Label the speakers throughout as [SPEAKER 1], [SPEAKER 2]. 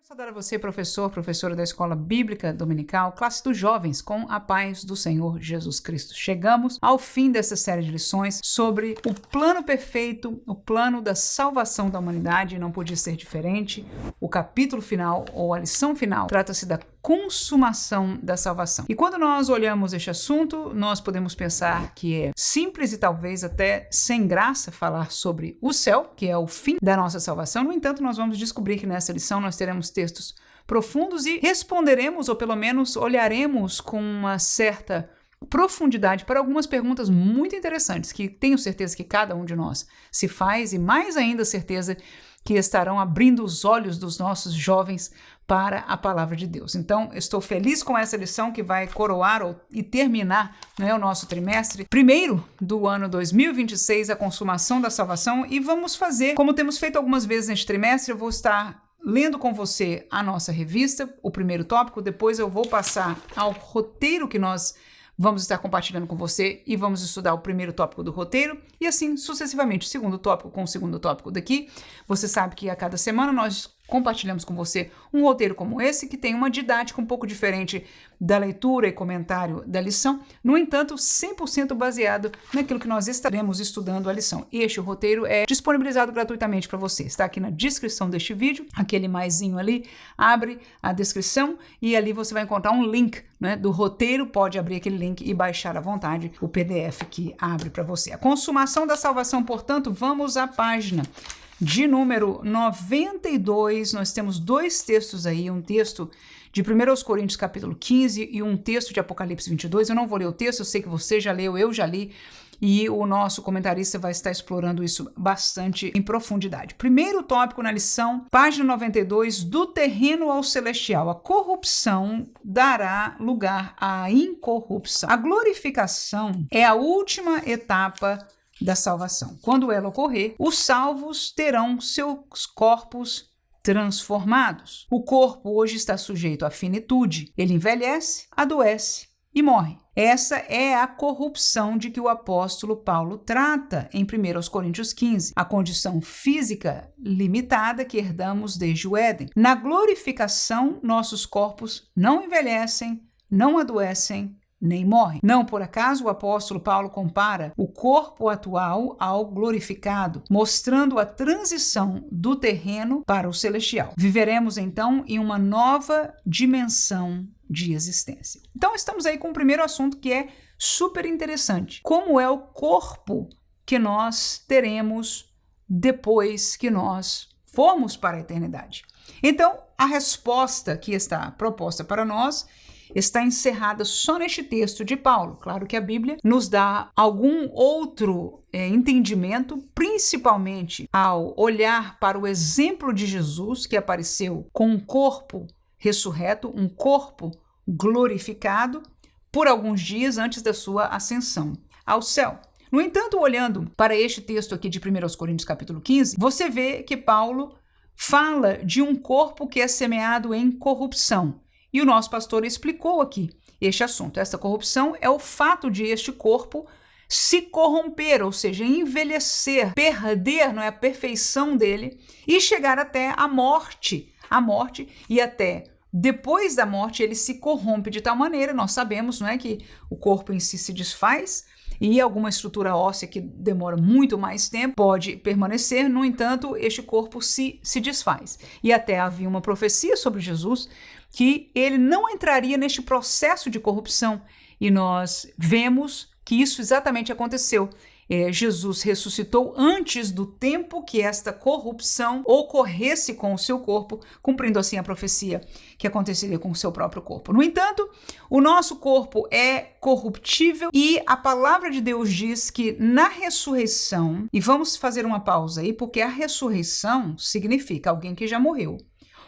[SPEAKER 1] Saudar a você, professor, professora da Escola Bíblica Dominical, classe dos jovens, com a paz do Senhor Jesus Cristo. Chegamos ao fim dessa série de lições sobre o plano perfeito, o plano da salvação da humanidade, não podia ser diferente. O capítulo final, ou a lição final, trata-se da consumação da salvação. E quando nós olhamos este assunto, nós podemos pensar que é simples e talvez até sem graça falar sobre o céu, que é o fim da nossa salvação. No entanto, nós vamos descobrir que nessa lição nós teremos textos profundos e responderemos, ou pelo menos olharemos com uma certa profundidade para algumas perguntas muito interessantes, que tenho certeza que cada um de nós se faz, e mais ainda certeza que estarão abrindo os olhos dos nossos jovens para a palavra de Deus. Então, estou feliz com essa lição que vai coroar e terminar o nosso trimestre primeiro do ano 2026, a consumação da salvação, e vamos fazer, como temos feito algumas vezes neste trimestre, eu vou estar lendo com você a nossa revista, o primeiro tópico, depois eu vou passar ao roteiro que nós vamos estar compartilhando com você e vamos estudar o primeiro tópico do roteiro e assim sucessivamente, o segundo tópico com o segundo tópico daqui. Você sabe que a cada semana nós compartilhamos com você um roteiro como esse, que tem uma didática um pouco diferente da leitura e comentário da lição, no entanto, 100% baseado naquilo que nós estaremos estudando a lição. Este roteiro é disponibilizado gratuitamente para você. Está aqui na descrição deste vídeo, aquele maisinho ali, abre a descrição e ali você vai encontrar um link do roteiro, pode abrir aquele link e baixar à vontade o PDF que abre para você. A consumação da salvação, portanto, vamos à página de número 92, nós temos dois textos aí, um texto de 1 Coríntios capítulo 15 e um texto de Apocalipse 22. Eu não vou ler o texto, eu sei que você já leu, eu já li, e o nosso comentarista vai estar explorando isso bastante em profundidade. Primeiro tópico na lição, página 92, do terreno ao celestial. A corrupção dará lugar à incorrupção. A glorificação é a última etapa da salvação. Quando ela ocorrer, os salvos terão seus corpos transformados. O corpo hoje está sujeito à finitude. Ele envelhece, adoece e morre. Essa é a corrupção de que o apóstolo Paulo trata em 1 Coríntios 15, a condição física limitada que herdamos desde o Éden. Na glorificação, nossos corpos não envelhecem, não adoecem, nem morrem. Não por acaso o apóstolo Paulo compara o corpo atual ao glorificado, mostrando a transição do terreno para o celestial. Viveremos então em uma nova dimensão de existência. Então estamos aí com o primeiro assunto, que é super interessante. Como é o corpo que nós teremos depois que nós formos para a eternidade? Então, a resposta que está proposta para nós está encerrada só neste texto de Paulo. Claro que a Bíblia nos dá algum outro entendimento, principalmente ao olhar para o exemplo de Jesus, que apareceu com um corpo ressurreto, um corpo glorificado, por alguns dias antes da sua ascensão ao céu. No entanto, olhando para este texto aqui de 1 Coríntios capítulo 15, você vê que Paulo fala de um corpo que é semeado em corrupção. E o nosso pastor explicou aqui este assunto. Esta corrupção é o fato de este corpo se corromper, ou seja, envelhecer, perder a perfeição dele e chegar até a morte e até depois da morte ele se corrompe de tal maneira, nós sabemos, que o corpo em si se desfaz e alguma estrutura óssea que demora muito mais tempo pode permanecer, no entanto, este corpo se desfaz. E até havia uma profecia sobre Jesus que ele não entraria neste processo de corrupção, e nós vemos que isso exatamente aconteceu. Jesus ressuscitou antes do tempo que esta corrupção ocorresse com o seu corpo, cumprindo assim a profecia que aconteceria com o seu próprio corpo. No entanto, o nosso corpo é corruptível e a palavra de Deus diz que na ressurreição, e vamos fazer uma pausa aí, porque a ressurreição significa alguém que já morreu.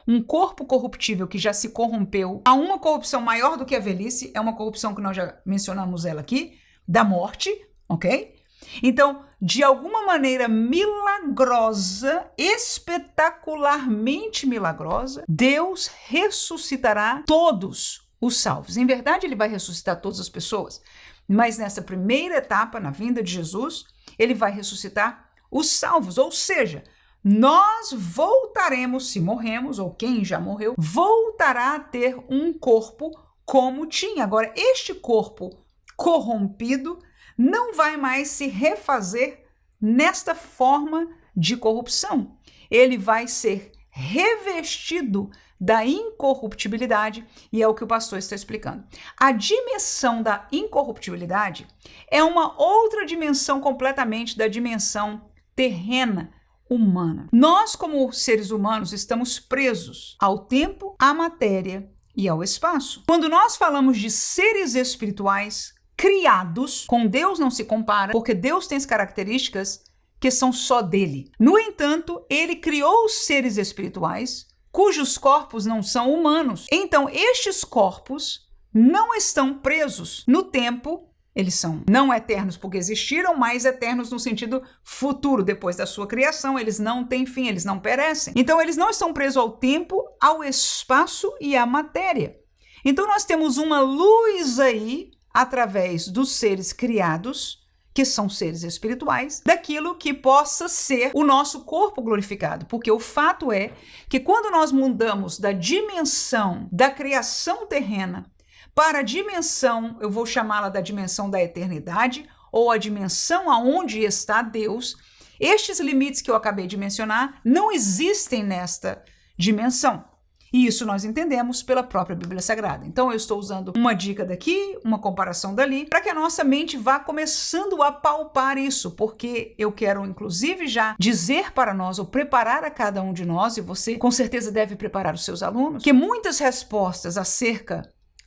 [SPEAKER 1] Um corpo corruptível que já se corrompeu, há uma corrupção maior do que a velhice, é uma corrupção que nós já mencionamos ela aqui, da morte, ok? Então, de alguma maneira milagrosa, espetacularmente milagrosa, Deus ressuscitará todos os salvos. Em verdade, ele vai ressuscitar todas as pessoas, mas nessa primeira etapa, na vinda de Jesus, ele vai ressuscitar os salvos, ou seja, nós voltaremos, se morremos, ou quem já morreu, voltará a ter um corpo como tinha. Agora, este corpo corrompido não vai mais se refazer nesta forma de corrupção. Ele vai ser revestido da incorruptibilidade, e é o que o pastor está explicando. A dimensão da incorruptibilidade é uma outra dimensão completamente da dimensão terrena, humana. Nós, como seres humanos, estamos presos ao tempo, à matéria e ao espaço. Quando nós falamos de seres espirituais criados, com Deus não se compara, porque Deus tem as características que são só dele. No entanto, ele criou os seres espirituais cujos corpos não são humanos. Então, estes corpos não estão presos no tempo. Eles são não eternos porque existiram, mas eternos no sentido futuro. Depois da sua criação, eles não têm fim, eles não perecem. Então, eles não estão presos ao tempo, ao espaço e à matéria. Então, nós temos uma luz aí, através dos seres criados, que são seres espirituais, daquilo que possa ser o nosso corpo glorificado. Porque o fato é que quando nós mudamos da dimensão da criação terrena para a dimensão, eu vou chamá-la da dimensão da eternidade, ou a dimensão aonde está Deus, estes limites que eu acabei de mencionar não existem nesta dimensão. E isso nós entendemos pela própria Bíblia Sagrada. Então eu estou usando uma dica daqui, uma comparação dali, para que a nossa mente vá começando a palpar isso, porque eu quero inclusive já dizer para nós, ou preparar a cada um de nós, e você com certeza deve preparar os seus alunos, que muitas respostas acerca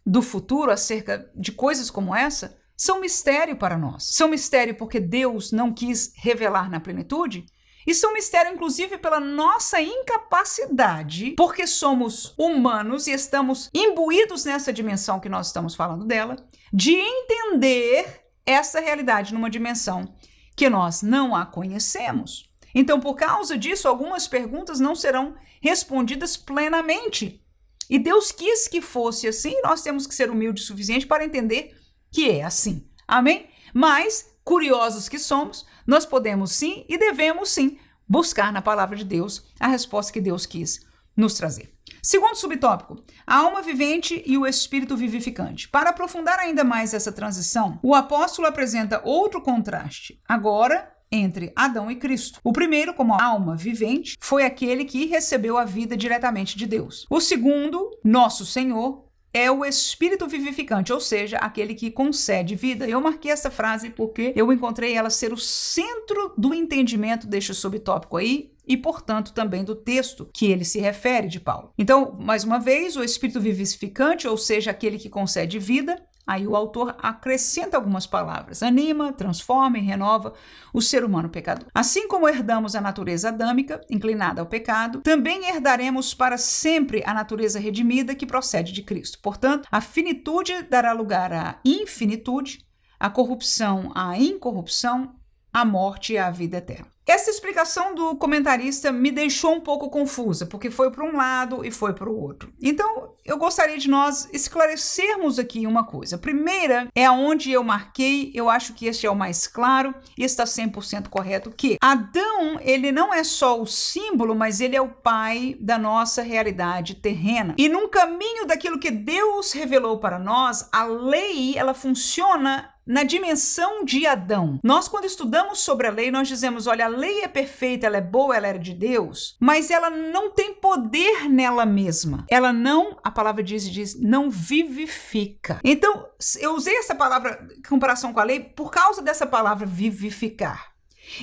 [SPEAKER 1] do futuro, acerca de coisas como essa, são mistério para nós. São mistério porque Deus não quis revelar na plenitude, e são mistério, inclusive, pela nossa incapacidade, porque somos humanos e estamos imbuídos nessa dimensão que nós estamos falando dela, de entender essa realidade numa dimensão que nós não a conhecemos. Então, por causa disso, algumas perguntas não serão respondidas plenamente. E Deus quis que fosse assim, e nós temos que ser humildes o suficiente para entender que é assim. Amém? Mas, curiosos que somos, nós podemos sim e devemos sim buscar na palavra de Deus a resposta que Deus quis nos trazer. Segundo subtópico, a alma vivente e o espírito vivificante. Para aprofundar ainda mais essa transição, o apóstolo apresenta outro contraste, agora entre Adão e Cristo. O primeiro, como alma vivente, foi aquele que recebeu a vida diretamente de Deus. O segundo, nosso Senhor, é o espírito vivificante, ou seja, aquele que concede vida. Eu marquei essa frase porque eu encontrei ela ser o centro do entendimento deste subtópico aí e, portanto, também do texto que ele se refere de Paulo. Então, mais uma vez, o espírito vivificante, ou seja, aquele que concede vida. Aí o autor acrescenta algumas palavras: anima, transforma e renova o ser humano pecador. Assim como herdamos a natureza adâmica, inclinada ao pecado, também herdaremos para sempre a natureza redimida que procede de Cristo. Portanto, a finitude dará lugar à infinitude, a corrupção à incorrupção, a morte e a vida eterna. Essa explicação do comentarista me deixou um pouco confusa, porque foi para um lado e foi para o outro. Então, eu gostaria de nós esclarecermos aqui uma coisa. A primeira é aonde eu marquei, eu acho que este é o mais claro e está 100% correto, que Adão, ele não é só o símbolo, mas ele é o pai da nossa realidade terrena. E num caminho daquilo que Deus revelou para nós, a lei, ela funciona na dimensão de Adão. Nós, quando estudamos sobre a lei, nós dizemos, olha, a lei é perfeita, ela é boa, ela é de Deus, mas ela não tem poder nela mesma. Ela não, a palavra diz, não vivifica. Então, eu usei essa palavra em comparação com a lei por causa dessa palavra vivificar.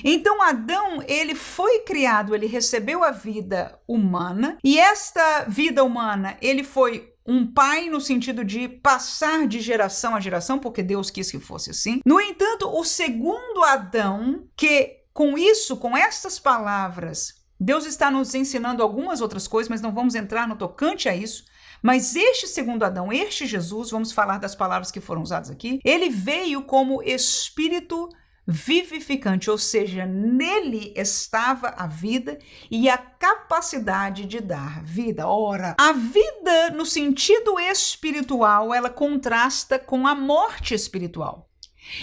[SPEAKER 1] Então, Adão, ele foi criado, ele recebeu a vida humana, e esta vida humana, ele foi um pai no sentido de passar de geração a geração, porque Deus quis que fosse assim. No entanto, o segundo Adão, que com isso, com estas palavras, Deus está nos ensinando algumas outras coisas, mas não vamos entrar no tocante a isso. Mas este segundo Adão, este Jesus, vamos falar das palavras que foram usadas aqui, ele veio como espírito vivificante, ou seja, nele estava a vida e a capacidade de dar vida. Ora, a vida no sentido espiritual, ela contrasta com a morte espiritual.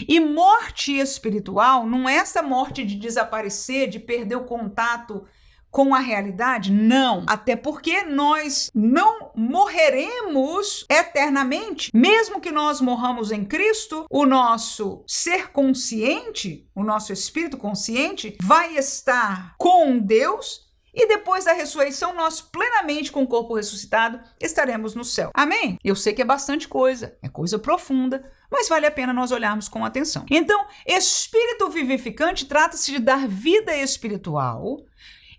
[SPEAKER 1] E morte espiritual não é essa morte de desaparecer, de perder o contato com a realidade? Não. Até porque nós não morreremos eternamente. Mesmo que nós morramos em Cristo, o nosso ser consciente, o nosso espírito consciente, vai estar com Deus. E depois da ressurreição, nós plenamente com o corpo ressuscitado estaremos no céu. Amém? Eu sei que é bastante coisa, é coisa profunda, mas vale a pena nós olharmos com atenção. Então, espírito vivificante trata-se de dar vida espiritual.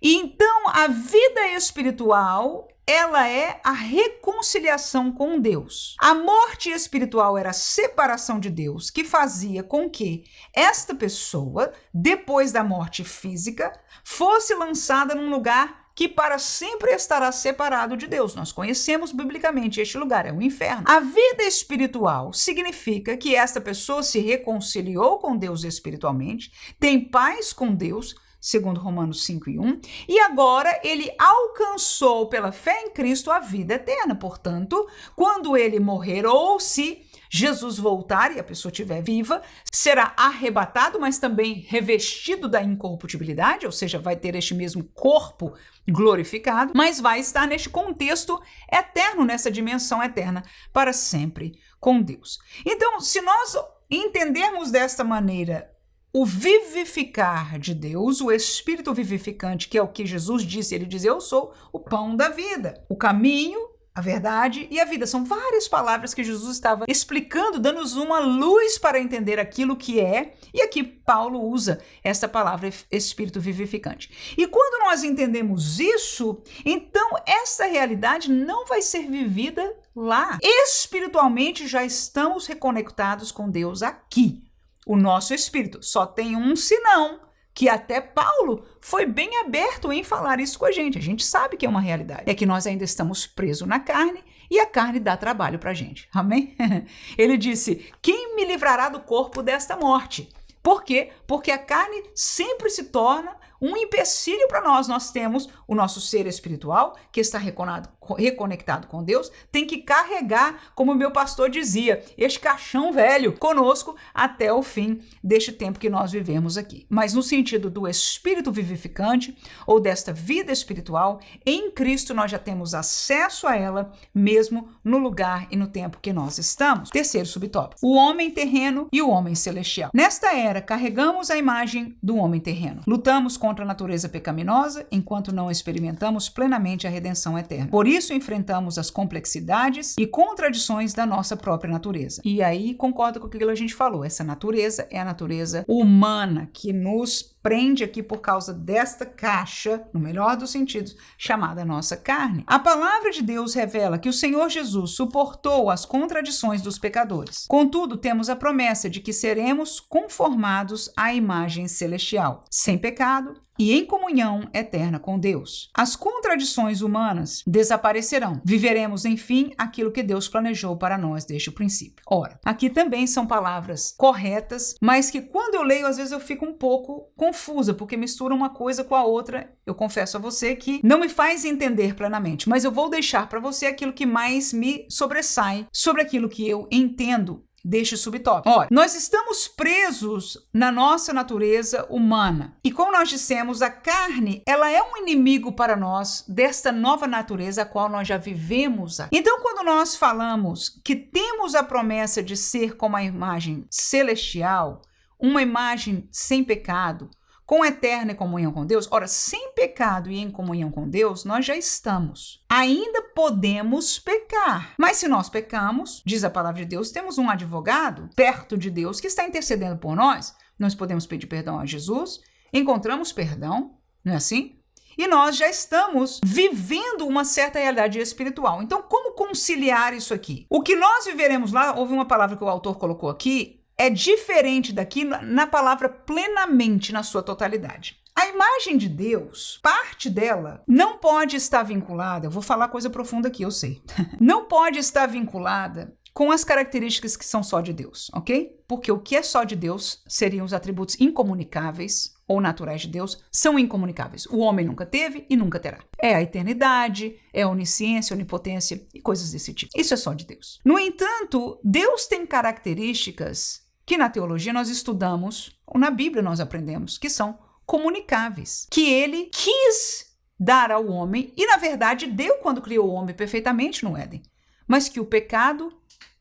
[SPEAKER 1] E então, a vida espiritual, ela é a reconciliação com Deus. A morte espiritual era a separação de Deus, que fazia com que esta pessoa, depois da morte física, fosse lançada num lugar que para sempre estará separado de Deus. Nós conhecemos biblicamente este lugar, é o inferno. A vida espiritual significa que esta pessoa se reconciliou com Deus espiritualmente, tem paz com Deus, segundo Romanos 5:1, e agora ele alcançou pela fé em Cristo a vida eterna. Portanto, quando ele morrer ou se Jesus voltar e a pessoa estiver viva, será arrebatado, mas também revestido da incorruptibilidade, ou seja, vai ter este mesmo corpo glorificado, mas vai estar neste contexto eterno, nessa dimensão eterna, para sempre com Deus. Então, se nós entendermos desta maneira o vivificar de Deus, o Espírito vivificante, que é o que Jesus disse, ele diz: eu sou o pão da vida, o caminho, a verdade e a vida. São várias palavras que Jesus estava explicando, dando-nos uma luz para entender aquilo que é, e aqui Paulo usa essa palavra Espírito vivificante. E quando nós entendemos isso, então essa realidade não vai ser vivida lá. Espiritualmente já estamos reconectados com Deus aqui. O nosso espírito só tem um senão, que até Paulo foi bem aberto em falar isso com a gente. A gente sabe que é uma realidade. É que nós ainda estamos presos na carne e a carne dá trabalho para a gente. Amém? Ele disse: quem me livrará do corpo desta morte? Por quê? Porque a carne sempre se torna um empecilho para nós. Nós temos o nosso ser espiritual, que está reconectado com Deus, tem que carregar, como o meu pastor dizia, este caixão velho conosco até o fim deste tempo que nós vivemos aqui. Mas no sentido do espírito vivificante ou desta vida espiritual, em Cristo nós já temos acesso a ela, mesmo no lugar e no tempo que nós estamos. Terceiro subtópico: o homem terreno e o homem celestial. Nesta era, carregamos a imagem do homem terreno. Lutamos contra a natureza pecaminosa enquanto não experimentamos plenamente a redenção eterna. Por isso enfrentamos as complexidades e contradições da nossa própria natureza. E aí concordo com aquilo que a gente falou. Essa natureza é a natureza humana que nos prende aqui por causa desta caixa, no melhor dos sentidos, chamada nossa carne. A palavra de Deus revela que o Senhor Jesus suportou as contradições dos pecadores. Contudo, temos a promessa de que seremos conformados à imagem celestial, sem pecado e em comunhão eterna com Deus. As contradições humanas desaparecerão. Viveremos, enfim, aquilo que Deus planejou para nós desde o princípio. Ora, aqui também são palavras corretas, mas que quando eu leio, às vezes eu fico um pouco confusa, porque mistura uma coisa com a outra. Eu confesso a você que não me faz entender plenamente, mas eu vou deixar para você aquilo que mais me sobressai sobre aquilo que eu entendo deste subtópico. Ora, nós estamos presos na nossa natureza humana. E como nós dissemos, a carne, ela é um inimigo para nós desta nova natureza a qual nós já vivemos aqui. Então, quando nós falamos que temos a promessa de ser como a imagem celestial, uma imagem sem pecado, com eterna comunhão com Deus, ora, sem pecado e em comunhão com Deus, nós já estamos. Ainda podemos pecar. Mas se nós pecamos, diz a palavra de Deus, temos um advogado perto de Deus que está intercedendo por nós. Nós podemos pedir perdão a Jesus, encontramos perdão, não é assim? E nós já estamos vivendo uma certa realidade espiritual. Então, como conciliar isso aqui? O que nós viveremos lá, houve uma palavra que o autor colocou aqui, é diferente daqui na palavra plenamente, na sua totalidade. A imagem de Deus, parte dela, não pode estar vinculada, eu vou falar coisa profunda aqui, eu sei, não pode estar vinculada com as características que são só de Deus, ok? Porque o que é só de Deus seriam os atributos incomunicáveis ou naturais de Deus, são incomunicáveis. O homem nunca teve e nunca terá. É a eternidade, é a onisciência, onipotência e coisas desse tipo. Isso é só de Deus. No entanto, Deus tem características que na teologia nós estudamos, ou na Bíblia nós aprendemos, que são comunicáveis, que ele quis dar ao homem, e na verdade deu quando criou o homem perfeitamente no Éden, mas que o pecado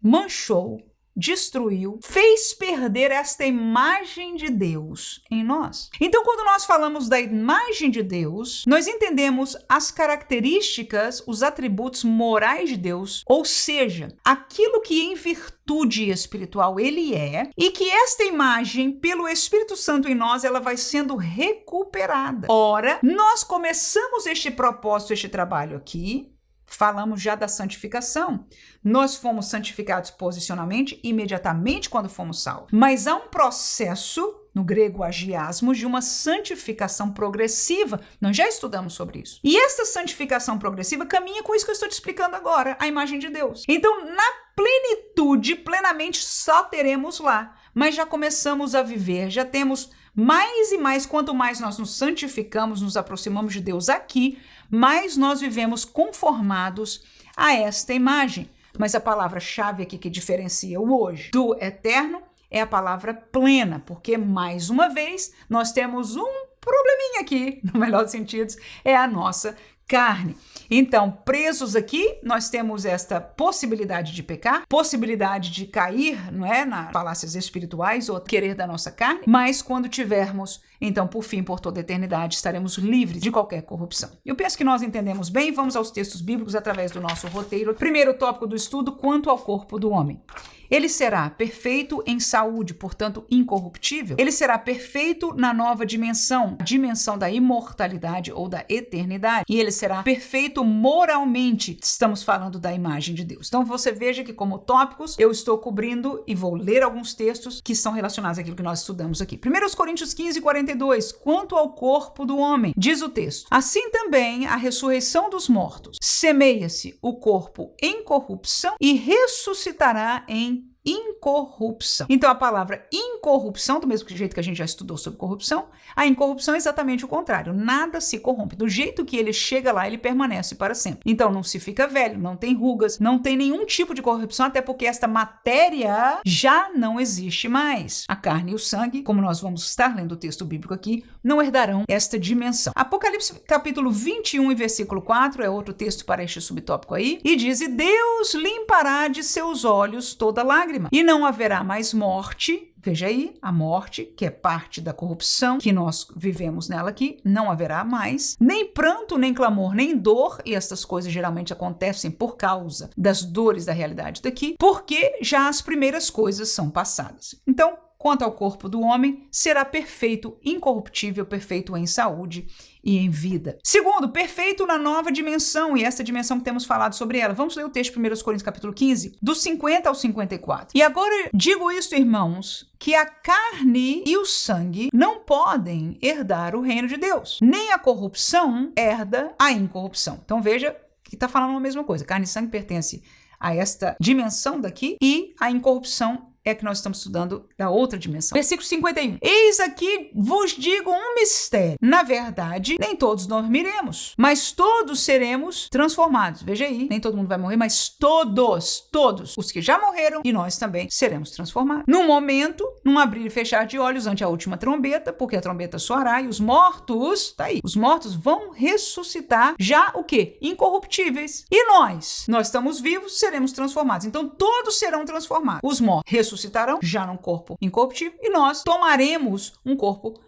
[SPEAKER 1] manchou, destruiu, fez perder esta imagem de Deus em nós. Então, quando nós falamos da imagem de Deus, nós entendemos as características, os atributos morais de Deus, ou seja, aquilo que em virtude espiritual ele é, e que esta imagem, pelo Espírito Santo em nós, ela vai sendo recuperada. Ora, nós começamos este propósito, este trabalho aqui. Falamos já da santificação. Nós fomos santificados posicionalmente imediatamente quando fomos salvos. Mas há um processo, no grego agiasmos, de uma santificação progressiva. Nós já estudamos sobre isso. E essa santificação progressiva caminha com isso que eu estou te explicando agora, a imagem de Deus. Então, na plenitude, plenamente só teremos lá. Mas já começamos a viver, já temos mais e mais, quanto mais nós nos santificamos, nos aproximamos de Deus aqui, mais nós vivemos conformados a esta imagem. Mas a palavra-chave aqui que diferencia o hoje do eterno é a palavra plena, porque, mais uma vez, nós temos um probleminha aqui, no melhor dos sentidos, é a nossa carne. Então, presos aqui, nós temos esta possibilidade de pecar, possibilidade de cair, não é, nas falácias espirituais ou querer da nossa carne, mas quando tivermos, então, por fim, por toda a eternidade, estaremos livres de qualquer corrupção. Eu penso que nós entendemos bem, vamos aos textos bíblicos através do nosso roteiro. Primeiro tópico do estudo, quanto ao corpo do homem. Ele será perfeito em saúde, portanto incorruptível. Ele será perfeito na nova dimensão, a dimensão da imortalidade ou da eternidade. E ele será perfeito moralmente. Estamos falando da imagem de Deus. Então você veja que como tópicos eu estou cobrindo e vou ler alguns textos que são relacionados àquilo que nós estudamos aqui. 1 Coríntios 15, 42. Quanto ao corpo do homem, diz o texto: assim também a ressurreição dos mortos. Semeia-se o corpo em corrupção e ressuscitará em incorrupção. Então a palavra incorrupção, do mesmo jeito que a gente já estudou sobre corrupção, a incorrupção é exatamente o contrário. Nada se corrompe. Do jeito que ele chega lá, ele permanece para sempre. Então não se fica velho, não tem rugas, não tem nenhum tipo de corrupção, até porque esta matéria já não existe mais. A carne e o sangue, como nós vamos estar lendo o texto bíblico aqui, não herdarão esta dimensão. Apocalipse capítulo 21 e versículo 4 é outro texto para este subtópico aí, e diz: e Deus limpará de seus olhos toda lágrima, e não haverá mais morte. Veja aí, a morte, que é parte da corrupção, que nós vivemos nela aqui, não haverá mais. Nem pranto, nem clamor, nem dor, e estas coisas geralmente acontecem por causa das dores da realidade daqui, porque já as primeiras coisas são passadas. Então, quanto ao corpo do homem, será perfeito, incorruptível, perfeito em saúde e em vida. Segundo, perfeito na nova dimensão, e essa dimensão que temos falado sobre ela. Vamos ler o texto de 1 Coríntios capítulo 15, do 50 ao 54. E agora digo isto, irmãos, que a carne e o sangue não podem herdar o reino de Deus, nem a corrupção herda a incorrupção. Então veja que está falando a mesma coisa. Carne e sangue pertence a esta dimensão daqui, e a incorrupção é que nós estamos estudando da outra dimensão. Versículo 51. Eis aqui vos digo um mistério. Na verdade, nem todos dormiremos, mas todos seremos transformados. Veja aí, nem todo mundo vai morrer, mas todos os que já morreram, e nós também seremos transformados. Num momento, num abrir e fechar de olhos ante a última trombeta, porque a trombeta soará e os mortos, tá aí, os mortos vão ressuscitar já o quê? Incorruptíveis. E nós estamos vivos, seremos transformados. Então todos serão transformados. Os mortos ressuscitarão já num corpo incorruptível, e nós tomaremos um corpo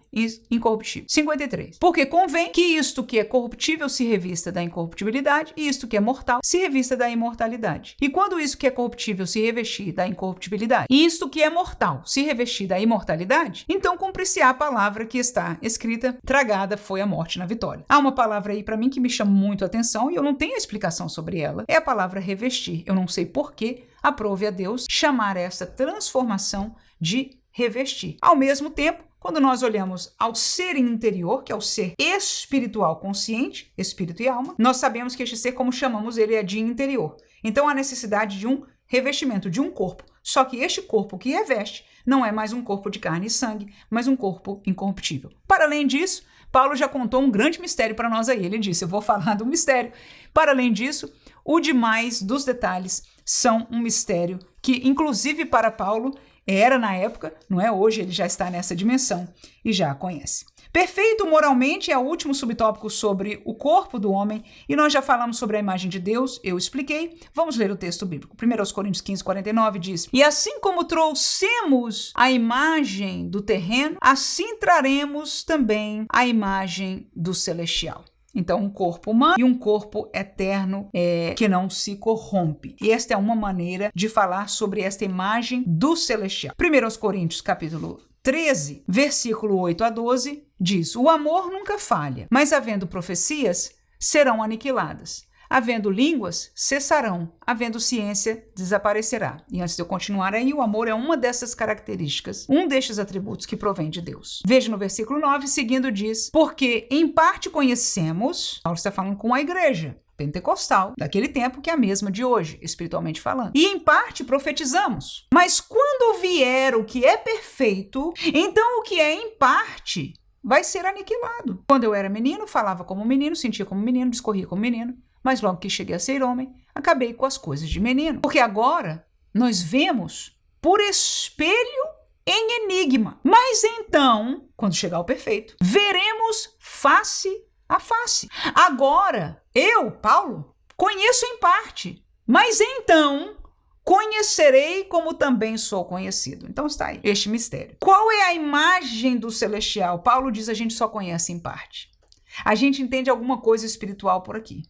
[SPEAKER 1] incorruptível. 53. Porque convém que isto que é corruptível se revista da incorruptibilidade, e isto que é mortal se revista da imortalidade. E quando isso que é corruptível se revestir da incorruptibilidade, e isto que é mortal se revestir da imortalidade, então cumprir-se-á a palavra que está escrita: tragada foi a morte na vitória. Há uma palavra aí para mim que me chama muito a atenção, e eu não tenho explicação sobre ela. É a palavra revestir. Eu não sei por que aprove a Deus chamar essa transformação de revestir. Ao mesmo tempo, quando nós olhamos ao ser interior, que é o ser espiritual consciente, espírito e alma, nós sabemos que este ser, como chamamos ele, é de interior. Então há necessidade de um revestimento, de um corpo. Só que este corpo que reveste não é mais um corpo de carne e sangue, mas um corpo incorruptível. Para além disso, Paulo já contou um grande mistério para nós aí. Ele disse: eu vou falar do mistério. Para além disso, o demais dos detalhes são um mistério que, inclusive para Paulo, era na época, não é? Hoje ele já está nessa dimensão e já a conhece. Perfeito moralmente é o último subtópico sobre o corpo do homem, e nós já falamos sobre a imagem de Deus, eu expliquei. Vamos ler o texto bíblico. 1 Coríntios 15, 49 diz: E assim como trouxemos a imagem do terreno, assim traremos também a imagem do celestial. Então, um corpo humano e um corpo eterno que não se corrompe. E esta é uma maneira de falar sobre esta imagem do celestial. 1 Coríntios, capítulo 13, versículo 8 a 12, diz: O amor nunca falha, mas havendo profecias, serão aniquiladas. Havendo línguas, cessarão. Havendo ciência, desaparecerá. E antes de eu continuar aí, o amor é uma dessas características, um destes atributos que provém de Deus. Veja no versículo 9, seguindo diz: Porque em parte conhecemos, Paulo está falando com a igreja pentecostal daquele tempo, que é a mesma de hoje, espiritualmente falando. E em parte profetizamos. Mas quando vier o que é perfeito, então o que é em parte vai ser aniquilado. Quando eu era menino, falava como menino, sentia como menino, discorria como menino, mas logo que cheguei a ser homem, acabei com as coisas de menino. Porque agora nós vemos por espelho em enigma. Mas então, quando chegar o perfeito, veremos face a face. Agora, eu, Paulo, conheço em parte, mas então conhecerei como também sou conhecido. Então está aí este mistério. Qual é a imagem do celestial? Paulo diz: a gente só conhece em parte. A gente entende alguma coisa espiritual por aqui.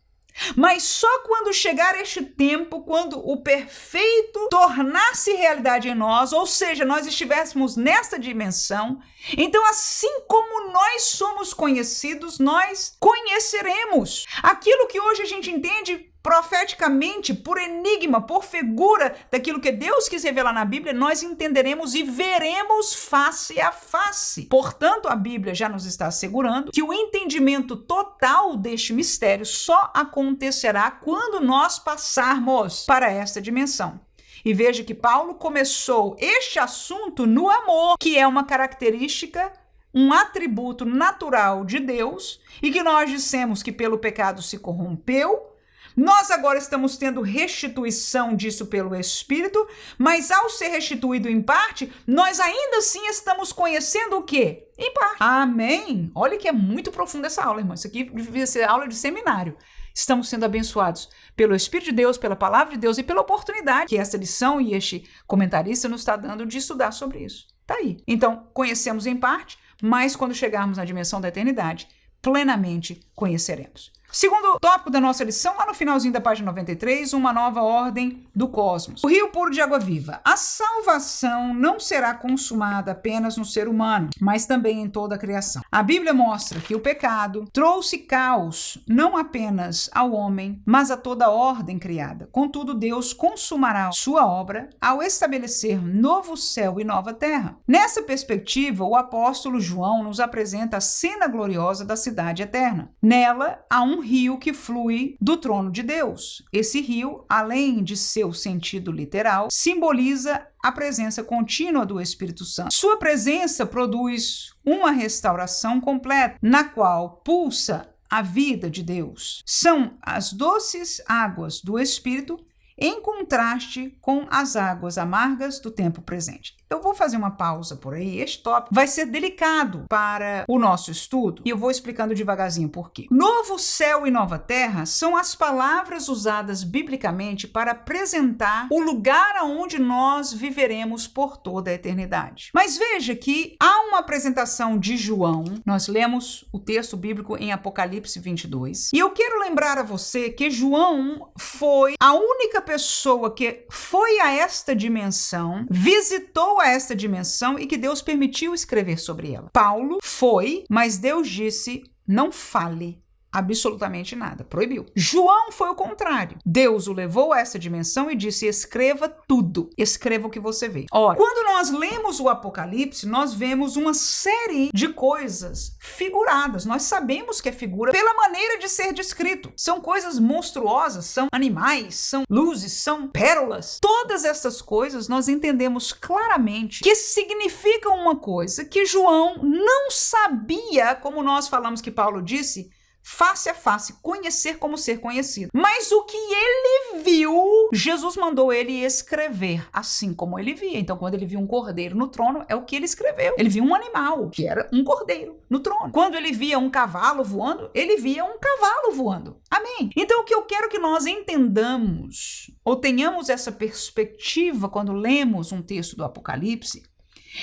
[SPEAKER 1] Mas só quando chegar este tempo, quando o perfeito tornar-se realidade em nós, ou seja, nós estivéssemos nesta dimensão, então assim como nós somos conhecidos, nós conheceremos. Aquilo que hoje a gente entende profeticamente, por enigma, por figura daquilo que Deus quis revelar na Bíblia, nós entenderemos e veremos face a face. Portanto, a Bíblia já nos está assegurando que o entendimento total deste mistério só acontecerá quando nós passarmos para esta dimensão. E veja que Paulo começou este assunto no amor, que é uma característica, um atributo natural de Deus, e que nós dissemos que pelo pecado se corrompeu. Nós agora estamos tendo restituição disso pelo Espírito, mas ao ser restituído em parte, nós ainda assim estamos conhecendo o quê? Em parte. Amém? Olha que é muito profunda essa aula, irmão. Isso aqui devia ser aula de seminário. Estamos sendo abençoados pelo Espírito de Deus, pela Palavra de Deus e pela oportunidade que essa lição e este comentarista nos está dando de estudar sobre isso. Tá aí. Então, conhecemos em parte, mas quando chegarmos na dimensão da eternidade, plenamente conheceremos. Segundo tópico da nossa lição, lá no finalzinho da página 93, uma nova ordem do cosmos. O rio puro de água viva. A salvação não será consumada apenas no ser humano, mas também em toda a criação. A Bíblia mostra que o pecado trouxe caos não apenas ao homem, mas a toda a ordem criada. Contudo, Deus consumará sua obra ao estabelecer novo céu e nova terra. Nessa perspectiva, o apóstolo João nos apresenta a cena gloriosa da cidade eterna. Nela, há um rio que flui do trono de Deus. Esse rio, além de seu sentido literal, simboliza a presença contínua do Espírito Santo. Sua presença produz uma restauração completa, na qual pulsa a vida de Deus. São as doces águas do Espírito em contraste com as águas amargas do tempo presente. Eu vou fazer uma pausa por aí. Este tópico vai ser delicado para o nosso estudo e eu vou explicando devagarzinho por quê. Novo céu e nova terra são as palavras usadas biblicamente para apresentar o lugar aonde nós viveremos por toda a eternidade. Mas veja que há uma apresentação de João. Nós lemos o texto bíblico em Apocalipse 22. E eu quero lembrar a você que João foi a única pessoa que foi a esta dimensão, visitou a esta dimensão e que Deus permitiu escrever sobre ela. Paulo foi, mas Deus disse: não fale absolutamente nada, proibiu. João foi o contrário. Deus o levou a essa dimensão e disse: escreva tudo, escreva o que você vê. Ora, quando nós lemos o Apocalipse, nós vemos uma série de coisas figuradas. Nós sabemos que é figura pela maneira de ser descrito. São coisas monstruosas, são animais, são luzes, são pérolas. Todas essas coisas nós entendemos claramente que significam uma coisa que João não sabia, como nós falamos que Paulo disse, face a face, conhecer como ser conhecido. Mas o que ele viu Jesus mandou ele escrever assim como ele via. Então, quando ele viu um cordeiro no trono, é o que ele escreveu. Ele viu um animal, que era um cordeiro, no trono. Quando ele via um cavalo voando, ele via um cavalo voando. Amém? Então, o que eu quero que nós entendamos, ou tenhamos essa perspectiva quando lemos um texto do Apocalipse,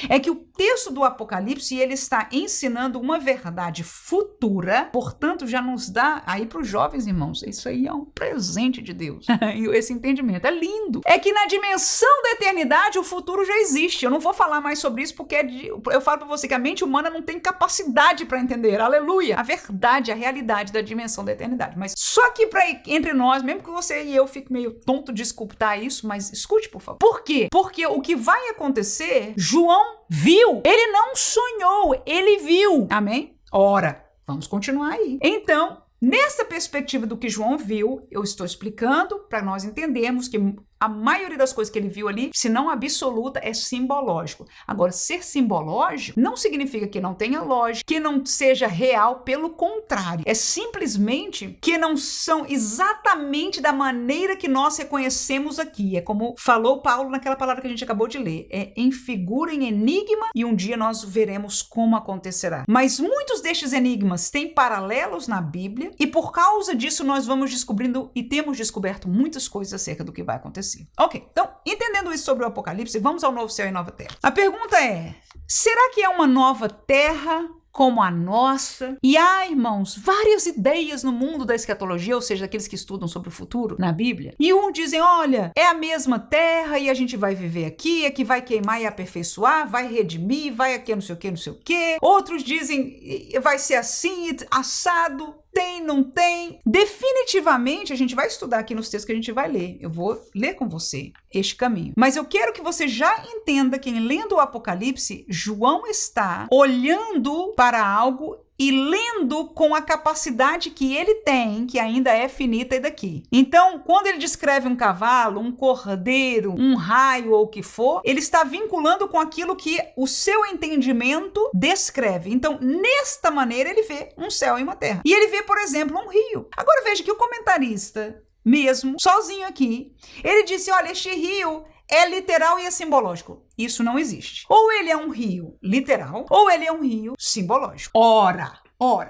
[SPEAKER 1] é que o texto do Apocalipse, ele está ensinando uma verdade futura, portanto, já nos dá, aí para os jovens irmãos, isso aí é um presente de Deus, esse entendimento é lindo, é que na dimensão da eternidade o futuro já existe. Eu não vou falar mais sobre isso porque eu falo para você que a mente humana não tem capacidade para entender, aleluia, a verdade, a realidade da dimensão da eternidade. Mas só que entre nós, mesmo que você e eu fique meio tonto de escutar isso, mas escute, por favor. Por quê? Porque o que vai acontecer, João viu, ele não sonhou, ele viu. Amém? Ora, vamos continuar aí. Então, nessa perspectiva do que João viu, eu estou explicando para nós entendermos que a maioria das coisas que ele viu ali, se não absoluta, é simbológico. Agora, ser simbológico não significa que não tenha lógica, que não seja real, pelo contrário. É simplesmente que não são exatamente da maneira que nós reconhecemos aqui. É como falou Paulo naquela palavra que a gente acabou de ler. É em figura, em enigma, e um dia nós veremos como acontecerá. Mas muitos destes enigmas têm paralelos na Bíblia, e por causa disso nós vamos descobrindo e temos descoberto muitas coisas acerca do que vai acontecer. Ok, então, entendendo isso sobre o Apocalipse, vamos ao novo céu e nova terra. A pergunta é, será que é uma nova terra como a nossa? E há, irmãos, várias ideias no mundo da escatologia, ou seja, aqueles que estudam sobre o futuro na Bíblia. E uns dizem, olha, é a mesma terra e a gente vai viver aqui, é que vai queimar e aperfeiçoar, vai redimir, vai aqui não sei o que, não sei o que. Outros dizem, vai ser assim, assado. Tem, não tem? Definitivamente, a gente vai estudar aqui nos textos que a gente vai ler. Eu vou ler com você este caminho. Mas eu quero que você já entenda que, lendo o Apocalipse, João está olhando para algo e lendo com a capacidade que ele tem, que ainda é finita e daqui. Então, quando ele descreve um cavalo, um cordeiro, um raio ou o que for, ele está vinculando com aquilo que o seu entendimento descreve. Então, nesta maneira, ele vê um céu e uma terra. E ele vê, por exemplo, um rio. Agora veja que o comentarista, mesmo, sozinho aqui, ele disse, olha, este rio é literal e é simbológico. Isso não existe. Ou ele é um rio literal, ou ele é um rio simbológico. Ora,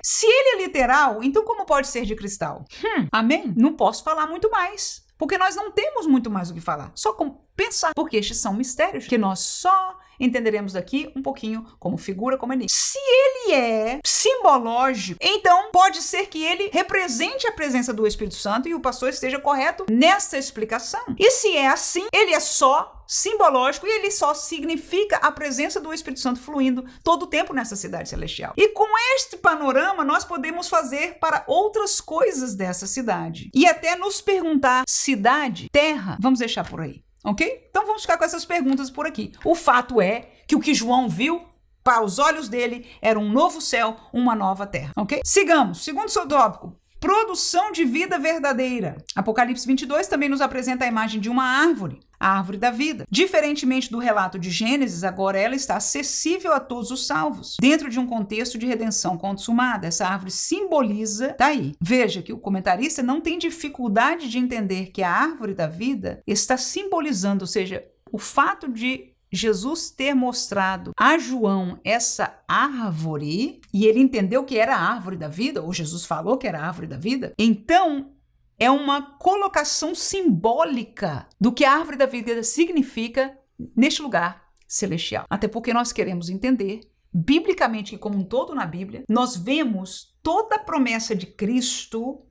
[SPEAKER 1] se ele é literal, então como pode ser de cristal? Amém? Não posso falar muito mais, porque nós não temos muito mais o que falar. Só como pensar, porque estes são mistérios que nós só entenderemos daqui um pouquinho como figura, como enigma. Se ele é simbológico, então pode ser que ele represente a presença do Espírito Santo e o pastor esteja correto nessa explicação. E se é assim, ele é só simbológico e ele só significa a presença do Espírito Santo fluindo todo o tempo nessa cidade celestial. E com este panorama, nós podemos fazer para outras coisas dessa cidade. E até nos perguntar, cidade, terra, vamos deixar por aí. Ok? Então vamos ficar com essas perguntas por aqui. O fato é que o que João viu, para os olhos dele, era um novo céu, uma nova terra. Ok? Sigamos. Segundo tópico, produção de vida verdadeira. Apocalipse 22 também nos apresenta a imagem de uma árvore, a árvore da vida. Diferentemente do relato de Gênesis, agora ela está acessível a todos os salvos, dentro de um contexto de redenção consumada. Essa árvore simboliza, tá aí. Veja que o comentarista não tem dificuldade de entender que a árvore da vida está simbolizando, ou seja, o fato de Jesus ter mostrado a João essa árvore, e ele entendeu que era a árvore da vida, ou Jesus falou que era a árvore da vida, então é uma colocação simbólica do que a árvore da vida significa neste lugar celestial. Até porque nós queremos entender, biblicamente e como um todo na Bíblia, nós vemos toda a promessa de Cristo,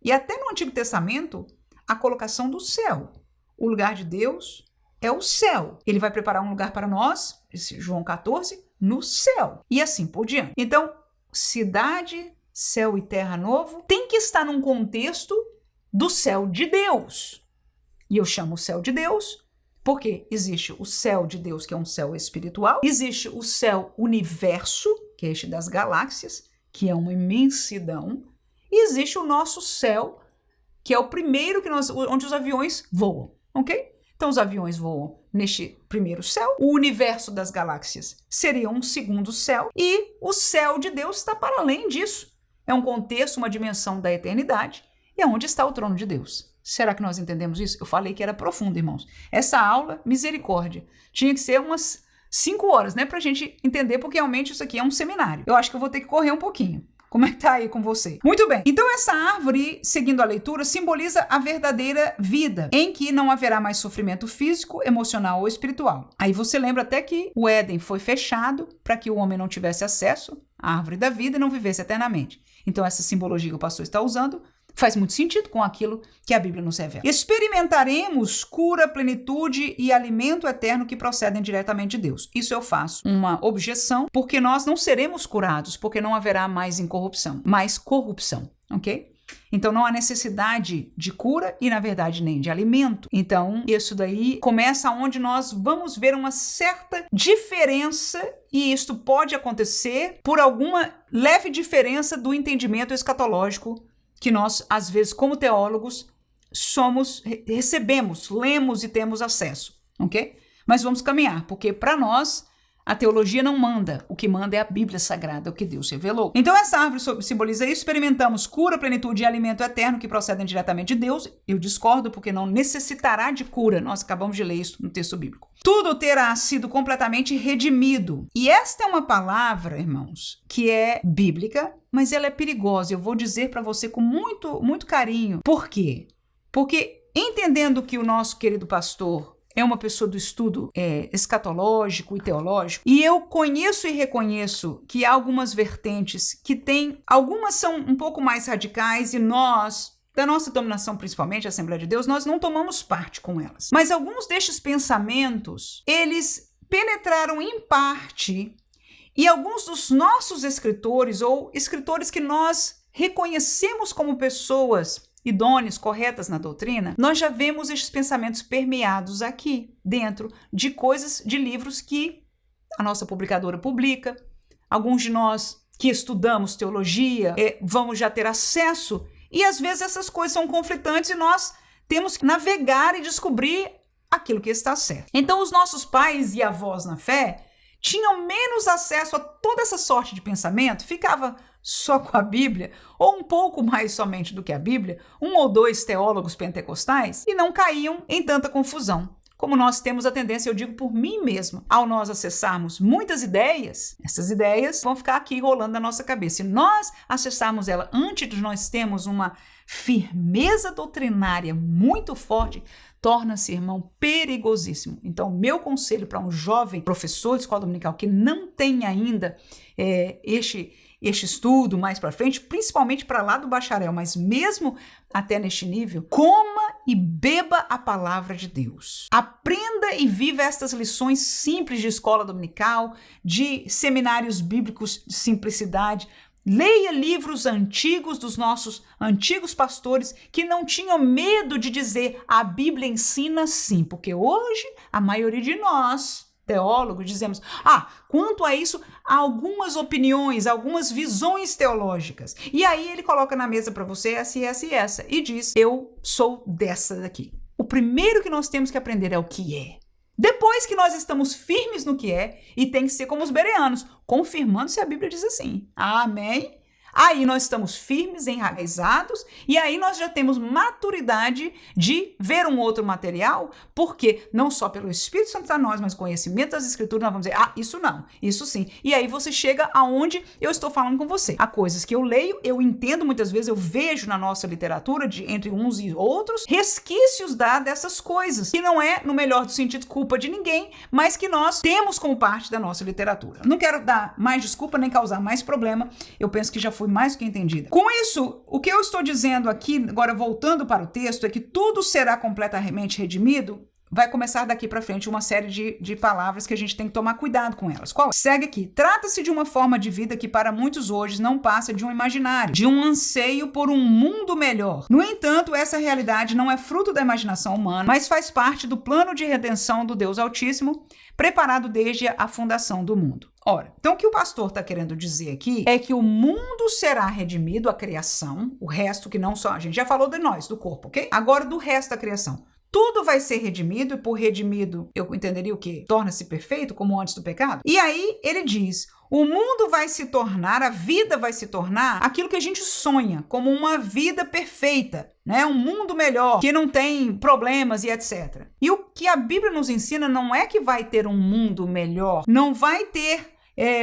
[SPEAKER 1] e até no Antigo Testamento, a colocação do céu. O lugar de Deus é o céu. Ele vai preparar um lugar para nós, esse João 14, no céu. E assim por diante. Então, cidade, céu e terra novo, tem que estar num contexto do céu de Deus. E eu chamo o céu de Deus porque existe o céu de Deus, que é um céu espiritual, existe o céu universo, que é este das galáxias, que é uma imensidão, e existe o nosso céu, que é o primeiro onde os aviões voam, ok? Então os aviões voam neste primeiro céu, o universo das galáxias seria um segundo céu, e o céu de Deus está para além disso. É um contexto, uma dimensão da eternidade, e é onde está o trono de Deus. Será que nós entendemos isso? Eu falei que era profundo, irmãos. Essa aula, misericórdia, tinha que ser umas 5 horas, né? Pra gente entender, porque realmente isso aqui é um seminário. Eu acho que eu vou ter que correr um pouquinho. Como é que tá aí com você? Muito bem. Então essa árvore, seguindo a leitura, simboliza a verdadeira vida, em que não haverá mais sofrimento físico, emocional ou espiritual. Aí você lembra até que o Éden foi fechado para que o homem não tivesse acesso à árvore da vida e não vivesse eternamente. Então essa simbologia que o pastor está usando faz muito sentido com aquilo que a Bíblia nos revela. Experimentaremos cura, plenitude e alimento eterno que procedem diretamente de Deus. Isso eu faço uma objeção, porque nós não seremos curados, porque não haverá mais corrupção, ok? Então não há necessidade de cura e, na verdade, nem de alimento. Então, isso daí começa onde nós vamos ver uma certa diferença, e isto pode acontecer por alguma leve diferença do entendimento escatológico que nós, às vezes, como teólogos, recebemos, lemos e temos acesso, ok? Mas vamos caminhar, porque para nós a teologia não manda, o que manda é a Bíblia Sagrada, o que Deus revelou. Então essa árvore simboliza isso, experimentamos cura, plenitude e alimento eterno que procedem diretamente de Deus. Eu discordo, porque não necessitará de cura, nós acabamos de ler isso no texto bíblico. Tudo terá sido completamente redimido. E esta é uma palavra, irmãos, que é bíblica, mas ela é perigosa. Eu vou dizer para você com muito, muito carinho. Por quê? Porque entendendo que o nosso querido pastor é uma pessoa do estudo escatológico e teológico, e eu conheço e reconheço que há algumas vertentes que algumas são um pouco mais radicais, e nós, da nossa dominação, principalmente a Assembleia de Deus, nós não tomamos parte com elas. Mas alguns destes pensamentos, eles penetraram em parte, e alguns dos nossos escritores, ou escritores que nós reconhecemos como pessoas idôneas, corretas na doutrina, nós já vemos esses pensamentos permeados aqui, dentro de coisas, de livros que a nossa publicadora publica. Alguns de nós que estudamos teologia vamos já ter acesso, e às vezes essas coisas são conflitantes e nós temos que navegar e descobrir aquilo que está certo. Então os nossos pais e avós na fé tinham menos acesso a toda essa sorte de pensamento, ficava só com a Bíblia, ou um pouco mais somente do que a Bíblia, 1 ou 2 teólogos pentecostais, e não caíam em tanta confusão. Como nós temos a tendência, eu digo por mim mesma, ao nós acessarmos muitas ideias, essas ideias vão ficar aqui rolando na nossa cabeça. Se nós acessarmos ela antes de nós termos uma firmeza doutrinária muito forte, torna-se, irmão, perigosíssimo. Então, meu conselho para um jovem professor de escola dominical que não tem ainda este estudo mais para frente, principalmente para lá do bacharel, mas mesmo até neste nível, coma e beba a palavra de Deus. Aprenda e viva estas lições simples de escola dominical, de seminários bíblicos de simplicidade. Leia livros antigos dos nossos antigos pastores que não tinham medo de dizer a Bíblia ensina sim, porque hoje a maioria de nós, teólogos, dizemos, quanto a isso, há algumas opiniões, algumas visões teológicas. E aí ele coloca na mesa para você essa e essa e essa, e diz, eu sou dessa daqui. O primeiro que nós temos que aprender é o que é. Depois que nós estamos firmes no que é, e tem que ser como os bereanos, confirmando se a Bíblia diz assim. Amém? Aí nós estamos firmes, enraizados, e aí nós já temos maturidade de ver um outro material, porque não só pelo Espírito Santo a nós, mas conhecimento das Escrituras, nós vamos dizer, isso não, isso sim. E aí você chega aonde eu estou falando com você. Há coisas que eu leio, eu entendo muitas vezes, eu vejo na nossa literatura, entre uns e outros, resquícios dessas coisas, que não é, no melhor do sentido, culpa de ninguém, mas que nós temos como parte da nossa literatura. Não quero dar mais desculpa, nem causar mais problema, eu penso que já foi mais do que entendida. Com isso, o que eu estou dizendo aqui, agora voltando para o texto, é que tudo será completamente redimido. Vai começar daqui para frente uma série de palavras que a gente tem que tomar cuidado com elas. Qual? Segue aqui. Trata-se de uma forma de vida que para muitos hoje não passa de um imaginário, de um anseio por um mundo melhor. No entanto, essa realidade não é fruto da imaginação humana, mas faz parte do plano de redenção do Deus Altíssimo, preparado desde a fundação do mundo. Ora, então o que o pastor está querendo dizer aqui é que o mundo será redimido, a criação, o resto que não só, a gente já falou de nós, do corpo, ok? Agora do resto da criação. tudo vai ser redimido, e por redimido eu entenderia o quê? Torna-se perfeito como antes do pecado? E aí ele diz, o mundo vai se tornar, a vida vai se tornar aquilo que a gente sonha, como uma vida perfeita, né? Um mundo melhor, que não tem problemas e etc. E o que a Bíblia nos ensina não é que vai ter um mundo melhor, não vai ter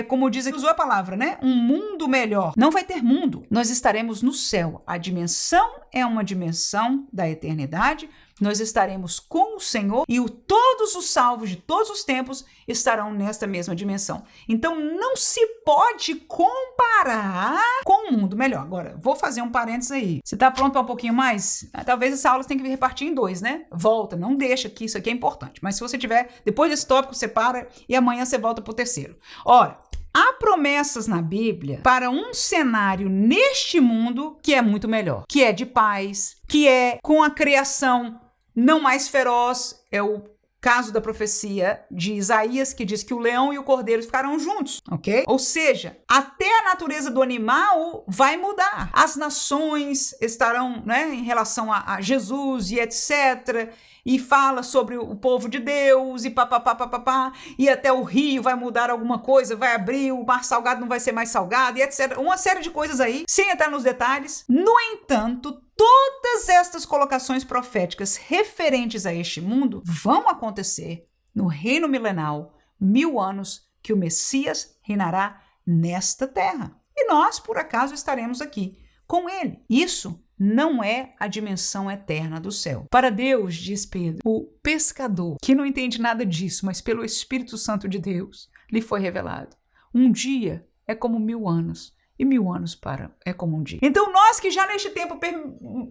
[SPEAKER 1] como diz aqui, usou a palavra, né? Um mundo melhor. Não vai ter mundo. Nós estaremos no céu. A dimensão é uma dimensão da eternidade. Nós estaremos com o Senhor e todos os salvos de todos os tempos estarão nesta mesma dimensão. Então, não se pode comparar com um mundo melhor. Agora, vou fazer um parênteses aí. Você está pronto para um pouquinho mais? Talvez essa aula você tenha que repartir em 2, né? Volta, não deixa que isso aqui é importante. Mas se você tiver, depois desse tópico, você para e amanhã você volta para o 3º. Ora, há promessas na Bíblia para um cenário neste mundo que é muito melhor, que é de paz, que é com a criação não mais feroz, é o caso da profecia de Isaías, que diz que o leão e o cordeiro ficarão juntos, ok? Ou seja, até a natureza do animal vai mudar. As nações estarão, né, em relação a Jesus e etc., e fala sobre o povo de Deus, e papapá, e até o rio vai mudar alguma coisa, vai abrir, o mar salgado não vai ser mais salgado, e etc. Uma série de coisas aí, sem entrar nos detalhes. No entanto, todas estas colocações proféticas referentes a este mundo vão acontecer no reino milenal, 1000 anos, que o Messias reinará nesta terra. E nós, por acaso, estaremos aqui com ele. Isso não é a dimensão eterna do céu. Para Deus, diz Pedro, o pescador, que não entende nada disso, mas pelo Espírito Santo de Deus, lhe foi revelado. Um dia é como 1000 anos, e 1000 anos é como um dia. Então nós que já neste tempo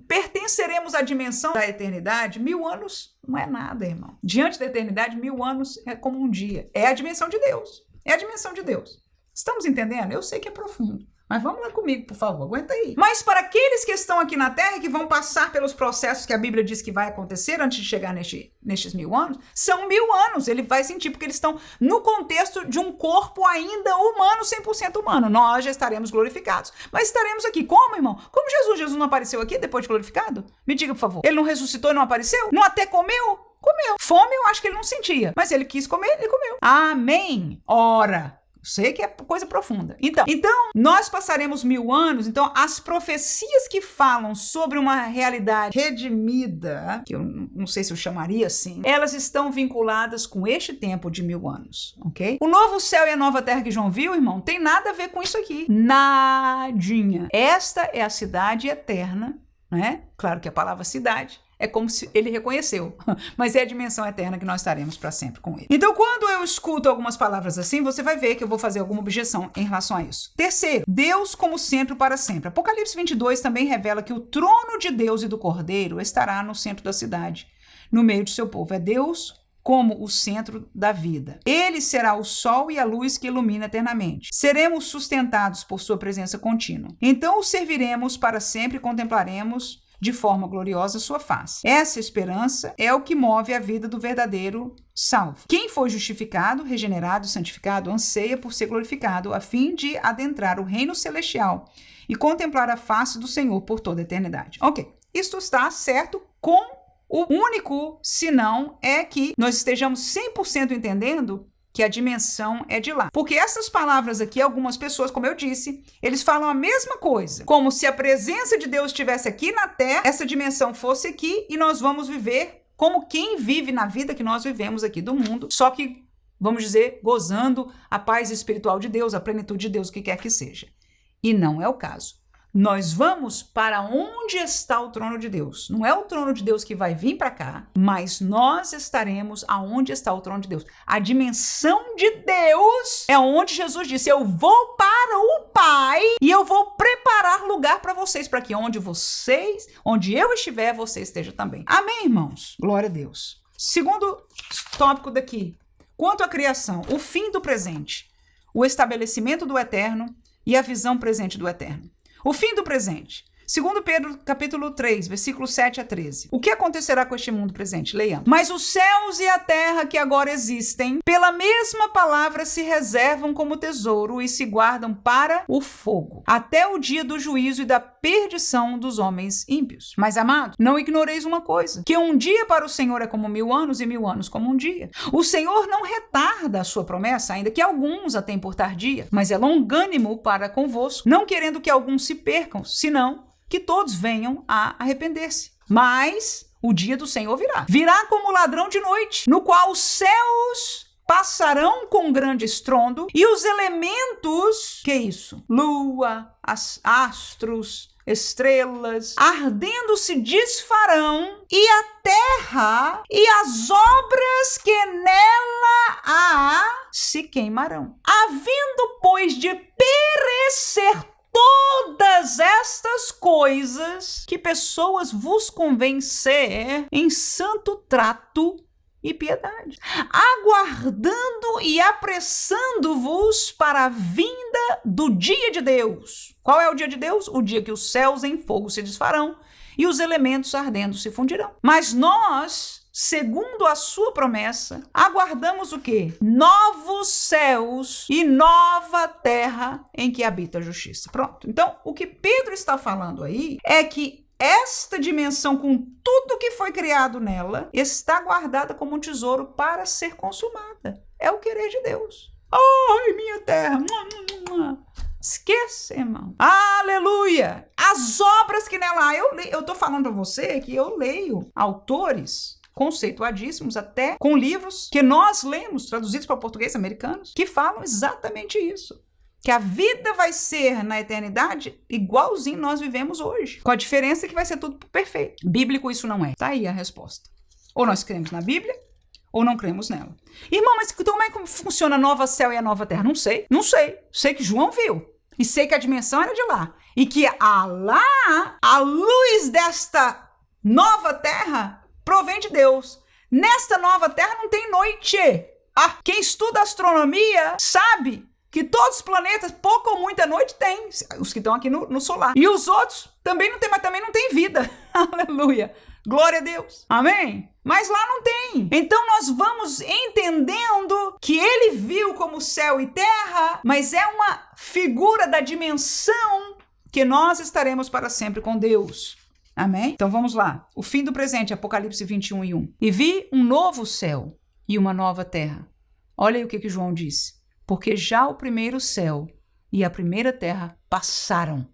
[SPEAKER 1] pertenceremos à dimensão da eternidade, 1000 anos não é nada, irmão. Diante da eternidade, 1000 anos é como um dia. É a dimensão de Deus. É a dimensão de Deus. Estamos entendendo? Eu sei que é profundo. Mas vamos lá comigo, por favor, aguenta aí. Mas para aqueles que estão aqui na Terra e que vão passar pelos processos que a Bíblia diz que vai acontecer antes de chegar nestes 1000 anos, são 1000 anos. Ele vai sentir, porque eles estão no contexto de um corpo ainda humano, 100% humano. Nós já estaremos glorificados. Mas estaremos aqui como, irmão? Como Jesus? Jesus não apareceu aqui depois de glorificado? Me diga, por favor. Ele não ressuscitou e não apareceu? Não até comeu? Comeu. Fome eu acho que ele não sentia. Mas ele quis comer, ele comeu. Amém. Ora, sei que é coisa profunda. Então, nós passaremos 1000 anos, então as profecias que falam sobre uma realidade redimida, que eu não sei se eu chamaria assim, elas estão vinculadas com este tempo de 1000 anos, ok? O novo céu e a nova terra que João viu, irmão, tem nada a ver com isso aqui. Nadinha. Esta é a cidade eterna, né? Claro que a palavra cidade é como se ele reconheceu, mas é a dimensão eterna que nós estaremos para sempre com ele. Então, quando eu escuto algumas palavras assim, você vai ver que eu vou fazer alguma objeção em relação a isso. Terceiro, Deus como centro para sempre. Apocalipse 22 também revela que o trono de Deus e do Cordeiro estará no centro da cidade, no meio de seu povo. É Deus como o centro da vida. Ele será o sol e a luz que ilumina eternamente. Seremos sustentados por sua presença contínua. Então o serviremos para sempre e contemplaremos de forma gloriosa sua face. Essa esperança é o que move a vida do verdadeiro salvo. Quem foi justificado, regenerado e santificado anseia por ser glorificado, a fim de adentrar o reino celestial e contemplar a face do Senhor por toda a eternidade. Ok, isto está certo com o único senão é que nós estejamos 100% entendendo que a dimensão é de lá. Porque essas palavras aqui, algumas pessoas, como eu disse, eles falam a mesma coisa. Como se a presença de Deus estivesse aqui na Terra, essa dimensão fosse aqui e nós vamos viver como quem vive na vida que nós vivemos aqui do mundo, só que, vamos dizer, gozando a paz espiritual de Deus, a plenitude de Deus, o que quer que seja. E não é o caso. Nós vamos para onde está o trono de Deus. Não é o trono de Deus que vai vir para cá, mas nós estaremos aonde está o trono de Deus. A dimensão de Deus é onde Jesus disse, eu vou para o Pai e eu vou preparar lugar para vocês, para que onde eu estiver, você esteja também. Amém, irmãos? Glória a Deus. Segundo tópico daqui, quanto à criação, o fim do presente, o estabelecimento do eterno e a visão presente do eterno. O fim do presente. 2 Pedro, capítulo 3, versículos 7 a 13. O que acontecerá com este mundo presente? Leiamos. Mas os céus e a terra que agora existem, pela mesma palavra se reservam como tesouro e se guardam para o fogo, até o dia do juízo e da perdição dos homens ímpios. Mas, amados, não ignoreis uma coisa, que um dia para o Senhor é como 1000 anos e 1000 anos como um dia. O Senhor não retarda a sua promessa, ainda que alguns a tenham por tardia, mas é longânimo para convosco, não querendo que alguns se percam, senão que todos venham a arrepender-se. Mas o dia do Senhor virá. Virá como ladrão de noite, no qual os céus passarão com grande estrondo e os elementos, que é isso? Lua, astros, estrelas, ardendo se desfarão, e a terra e as obras que nela há se queimarão. Havendo, pois, de perecer todas estas coisas, que pessoas vos convém ser em santo trato e piedade, aguardando e apressando-vos para a vinda do dia de Deus. Qual é o dia de Deus? O dia que os céus em fogo se desfarão e os elementos ardendo se fundirão. Mas nós, segundo a sua promessa, aguardamos o quê? Novos céus e nova terra em que habita a justiça. Pronto. Então, o que Pedro está falando aí é que esta dimensão, com tudo que foi criado nela, está guardada como um tesouro para ser consumada. É o querer de Deus. Ai, minha terra. Esqueça, irmão. Aleluia! As obras que nela há. Eu estou falando para você que eu leio autores conceituadíssimos, até com livros que nós lemos, traduzidos para português americanos, que falam exatamente isso. Que a vida vai ser, na eternidade, igualzinho nós vivemos hoje. Com a diferença que vai ser tudo perfeito. Bíblico isso não é. Tá aí a resposta. Ou nós cremos na Bíblia, ou não cremos nela. Irmão, mas então como é que funciona a nova céu e a nova terra? Não sei. Não sei. Sei que João viu. E sei que a dimensão era de lá. E que lá, a luz desta nova terra provém de Deus. Nesta nova terra não tem noite. Quem estuda astronomia sabe que todos os planetas, pouco ou muita noite, tem. Os que estão aqui no solar. E os outros também não tem, mas também não tem vida. Aleluia. Glória a Deus. Amém? Mas lá não tem. Então nós vamos entendendo que ele viu como céu e terra, mas é uma figura da dimensão que nós estaremos para sempre com Deus. Amém? Então vamos lá. O fim do presente, Apocalipse 21:1. E vi um novo céu e uma nova terra. Olha aí o que João disse. Porque já o primeiro céu e a primeira terra passaram,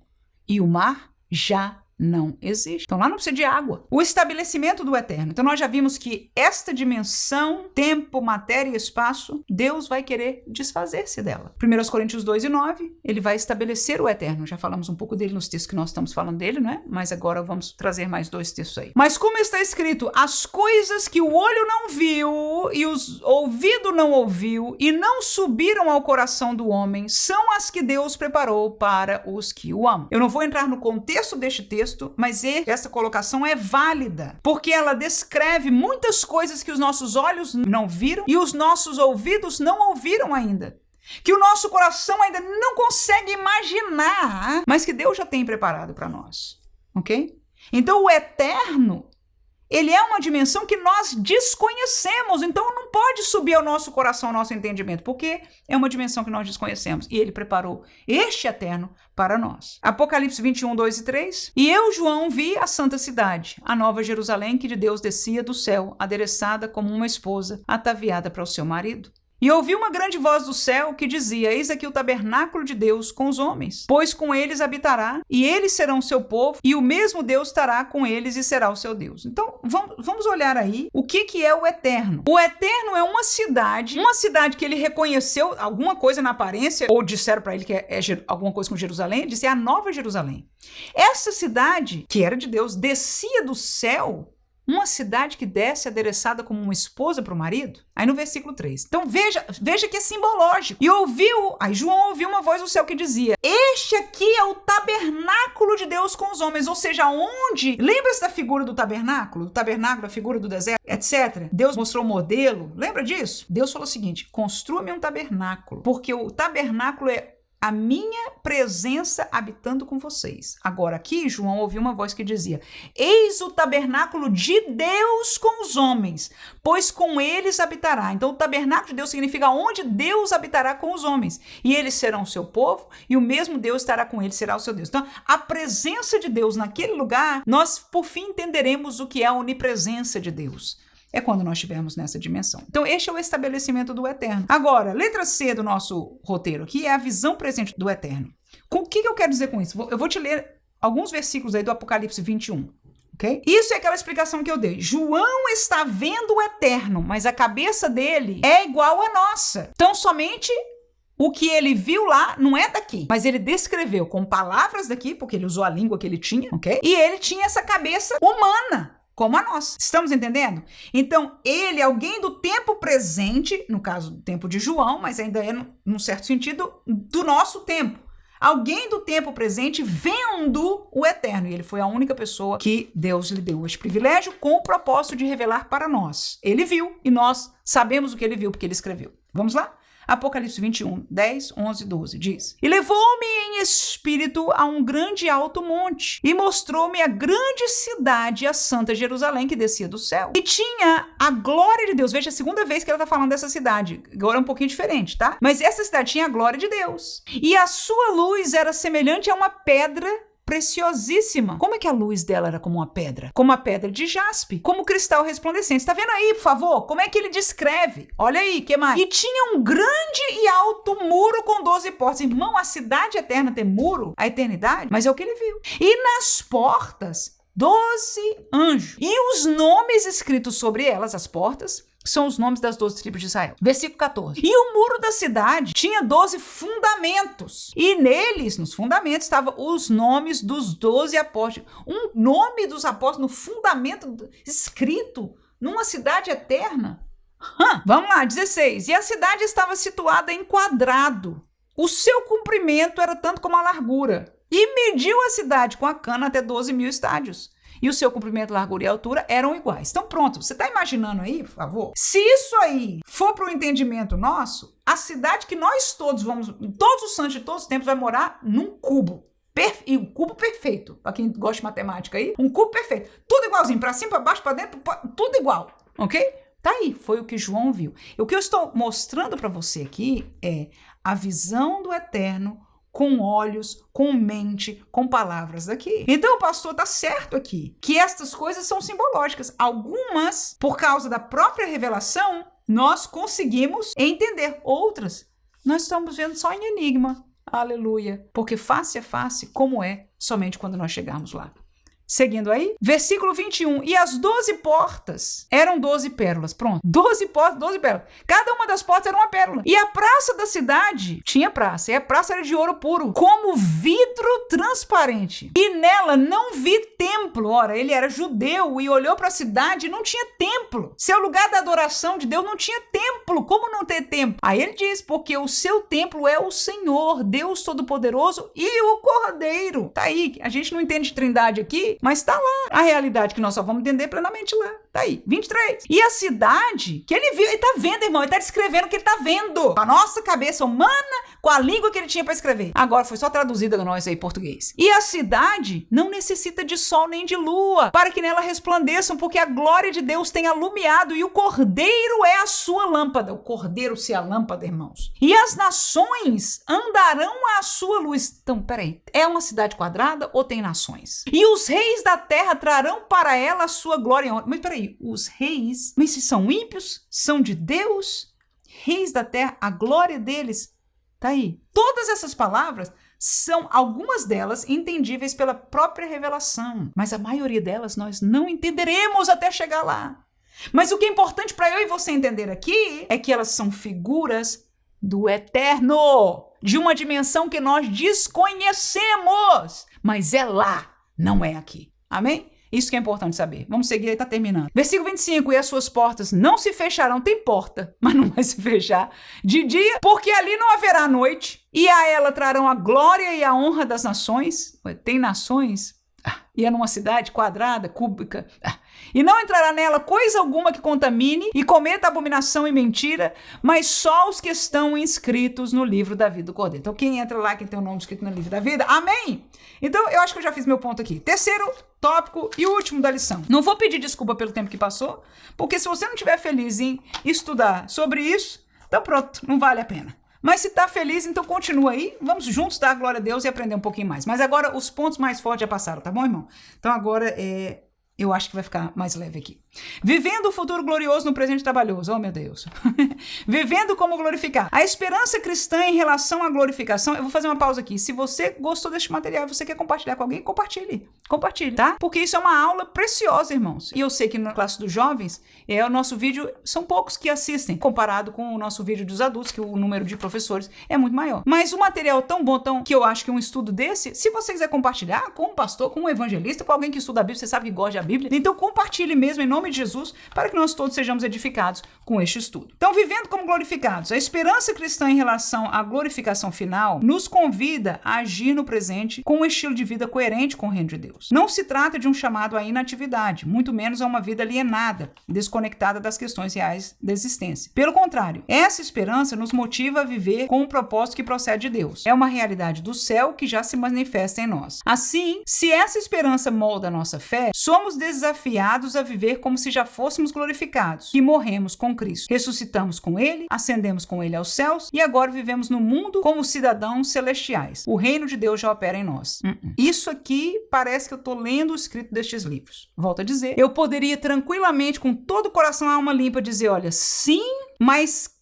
[SPEAKER 1] e o mar já não existe. Então lá não precisa de água. O estabelecimento do eterno. Então nós já vimos que esta dimensão, tempo, matéria e espaço, Deus vai querer desfazer-se dela. 1 Coríntios 2:9, ele vai estabelecer o eterno. Já falamos um pouco dele nos textos que nós estamos falando dele, não é? Mas agora vamos trazer mais 2 textos aí. Mas como está escrito, as coisas que o olho não viu e o ouvido não ouviu e não subiram ao coração do homem, são as que Deus preparou para os que o amam. Eu não vou entrar no contexto deste texto, mas essa colocação é válida, porque ela descreve muitas coisas que os nossos olhos não viram e os nossos ouvidos não ouviram ainda, que o nosso coração ainda não consegue imaginar, mas que Deus já tem preparado para nós, ok? Então o eterno, ele é uma dimensão que nós desconhecemos, então não pode subir ao nosso coração, ao nosso entendimento, porque é uma dimensão que nós desconhecemos, e ele preparou este eterno para nós. Apocalipse 21:2-3. E eu, João, vi a santa cidade, a nova Jerusalém, que de Deus descia do céu, adereçada como uma esposa, ataviada para o seu marido. E ouvi uma grande voz do céu que dizia: eis aqui o tabernáculo de Deus com os homens, pois com eles habitará, e eles serão seu povo, e o mesmo Deus estará com eles e será o seu Deus. Então, vamos olhar aí o que é o eterno. O eterno é uma cidade que ele reconheceu alguma coisa na aparência, ou disseram para ele que é alguma coisa com Jerusalém, ele disse: é a nova Jerusalém. Essa cidade, que era de Deus, descia do céu, uma cidade que desce adereçada como uma esposa para o marido. Aí no versículo 3. Então veja que é simbológico. Aí João ouviu uma voz do céu que dizia: este aqui é o tabernáculo de Deus com os homens. Ou seja, onde? Lembra-se da figura do tabernáculo? Do tabernáculo, a figura do deserto, etc. Deus mostrou o modelo. Lembra disso? Deus falou o seguinte: construa-me um tabernáculo. Porque o tabernáculo é a minha presença habitando com vocês. Agora aqui, João ouviu uma voz que dizia: eis o tabernáculo de Deus com os homens, pois com eles habitará. Então o tabernáculo de Deus significa onde Deus habitará com os homens. E eles serão o seu povo, e o mesmo Deus estará com eles, será o seu Deus. Então a presença de Deus naquele lugar, nós por fim entenderemos o que é a onipresença de Deus. É quando nós estivermos nessa dimensão. Então, este é o estabelecimento do eterno. Agora, letra C do nosso roteiro aqui é a visão presente do eterno. Com o que eu quero dizer com isso? Eu vou te ler alguns versículos aí do Apocalipse 21. Okay? Isso é aquela explicação que eu dei. João está vendo o eterno, mas a cabeça dele é igual à nossa. Então, somente o que ele viu lá não é daqui, mas ele descreveu com palavras daqui, porque ele usou a língua que ele tinha, ok? E ele tinha essa cabeça humana, como a nossa. Estamos entendendo? Então, ele, alguém do tempo presente, no caso do tempo de João, mas ainda é, num certo sentido, do nosso tempo. Alguém do tempo presente vendo o eterno. E ele foi a única pessoa que Deus lhe deu esse privilégio com o propósito de revelar para nós. Ele viu e nós sabemos o que ele viu porque ele escreveu. Vamos lá? Apocalipse 21, 10, 11, 12, diz: e levou-me em espírito a um grande alto monte, e mostrou-me a grande cidade, a santa Jerusalém, que descia do céu. E tinha a glória de Deus. Veja, a segunda vez que ela está falando dessa cidade. Agora é um pouquinho diferente, tá? Mas essa cidade tinha a glória de Deus. E a sua luz era semelhante a uma pedra preciosíssima. Como é que a luz dela era como uma pedra? Como a pedra de jaspe, como cristal resplandecente. Está vendo aí, por favor? Como é que ele descreve? Olha aí, que mais? E tinha um grande e alto muro com 12 portas. Irmão, a cidade eterna tem muro? A eternidade? Mas é o que ele viu. E nas portas, 12 anjos. E os nomes escritos sobre elas, as portas, são os nomes das 12 tribos de Israel. Versículo 14. E o muro da cidade tinha 12 fundamentos. E neles, nos fundamentos, estavam os nomes dos 12 apóstolos. Um nome dos apóstolos no fundamento escrito numa cidade eterna. Vamos lá, 16. E a cidade estava situada em quadrado. O seu comprimento era tanto como a largura. E mediu a cidade com a cana até 12.000 estádios. E o seu comprimento, largura e altura eram iguais. Então pronto, você está imaginando aí, por favor? Se isso aí for para o entendimento nosso, a cidade que nós todos vamos, todos os santos de todos os tempos, vai morar num cubo. E um cubo perfeito. Para quem gosta de matemática aí, um cubo perfeito. Tudo igualzinho, para cima, para baixo, para dentro, tudo igual. Ok? Tá aí, foi o que João viu. E o que eu estou mostrando para você aqui é a visão do eterno com olhos, com mente, com palavras daqui. Então o pastor está certo aqui, que estas coisas são simbológicas. Algumas, por causa da própria revelação, nós conseguimos entender. Outras, nós estamos vendo só em enigma. Aleluia. Porque face a face, como é, somente quando nós chegarmos lá. Seguindo aí, versículo 21. E as 12 portas eram 12 pérolas. Pronto. 12 portas, 12 pérolas. Cada uma das portas era uma pérola. E a praça da cidade tinha praça. E a praça era de ouro puro, como vidro transparente. E nela não vi templo. Ora, ele era judeu e olhou para a cidade e não tinha templo. Seu lugar da adoração de Deus não tinha templo. Como não ter templo? Aí ele diz, porque o seu templo é o Senhor, Deus Todo-Poderoso e o Cordeiro. Tá aí. A gente não entende de trindade aqui, mas tá lá a realidade que nós só vamos entender plenamente lá. Tá aí, 23. E a cidade que ele viu, ele tá vendo, irmão, ele tá descrevendo o que ele tá vendo. Com a nossa cabeça humana, com a língua que ele tinha para escrever. Agora foi só traduzida a nós aí em português. E a cidade não necessita de sol nem de lua, para que nela resplandeçam, porque a glória de Deus tem alumiado e o Cordeiro é a sua lâmpada. O Cordeiro se é a lâmpada, irmãos. E as nações andarão à sua luz. Então, peraí, é uma cidade quadrada ou tem nações? E os reis da terra trarão para ela a sua glória e honra. Mas peraí, os reis, mas se são ímpios, são de Deus, reis da terra, a glória deles, tá aí. Todas essas palavras são, algumas delas, entendíveis pela própria revelação, mas a maioria delas nós não entenderemos até chegar lá. Mas o que é importante para eu e você entender aqui é que elas são figuras do eterno, de uma dimensão que nós desconhecemos, mas é lá. Não é aqui. Amém? Isso que é importante saber. Vamos seguir, aí tá terminando. Versículo 25. E as suas portas não se fecharão. Tem porta, mas não vai se fechar de dia, porque ali não haverá noite. E a ela trarão a glória e a honra das nações. Tem nações? E é numa cidade quadrada, cúbica. E não entrará nela coisa alguma que contamine e cometa abominação e mentira, mas só os que estão inscritos no livro da vida do Cordeiro. Então quem entra lá, quem tem o nome escrito no livro da vida, amém! Então eu acho que eu já fiz meu ponto aqui. Terceiro tópico e último da lição. Não vou pedir desculpa pelo tempo que passou, porque se você não estiver feliz em estudar sobre isso, então pronto, não vale a pena. Mas se tá feliz, então continua aí. Vamos juntos dar glória a Deus e aprender um pouquinho mais. Mas agora os pontos mais fortes já passaram, tá bom, irmão? Então agora eu acho que vai ficar mais leve aqui. Vivendo o futuro glorioso no presente trabalhoso. Oh, meu Deus. Vivendo como glorificar. A esperança cristã em relação à glorificação. Eu vou fazer uma pausa aqui. Se você gostou deste material e você quer compartilhar com alguém, compartilhe. Compartilhe, tá? Porque isso é uma aula preciosa, irmãos. E eu sei que na classe dos jovens, o nosso vídeo, são poucos que assistem, comparado com o nosso vídeo dos adultos, que o número de professores é muito maior. Mas o material tão bom, que eu acho que um estudo desse, se você quiser compartilhar com um pastor, com um evangelista, com alguém que estuda a Bíblia, você sabe que gosta da Bíblia, então compartilhe mesmo em nome de Jesus, para que nós todos sejamos edificados com este estudo. Então, vivendo como glorificados, a esperança cristã em relação à glorificação final nos convida a agir no presente com um estilo de vida coerente com o reino de Deus. Não se trata de um chamado à inatividade, muito menos a uma vida alienada, desconectada das questões reais da existência. Pelo contrário, essa esperança nos motiva a viver com um propósito que procede de Deus. É uma realidade do céu que já se manifesta em nós. Assim, se essa esperança molda a nossa fé, somos desafiados a viver como se já fôssemos glorificados, que morremos com Cristo, ressuscitamos com Ele, ascendemos com Ele aos céus e agora vivemos no mundo como cidadãos celestiais. O reino de Deus já opera em nós. Isso aqui parece que eu estou lendo o escrito destes livros. Volto a dizer, eu poderia tranquilamente, com todo o coração e alma limpa, dizer, olha, sim, mas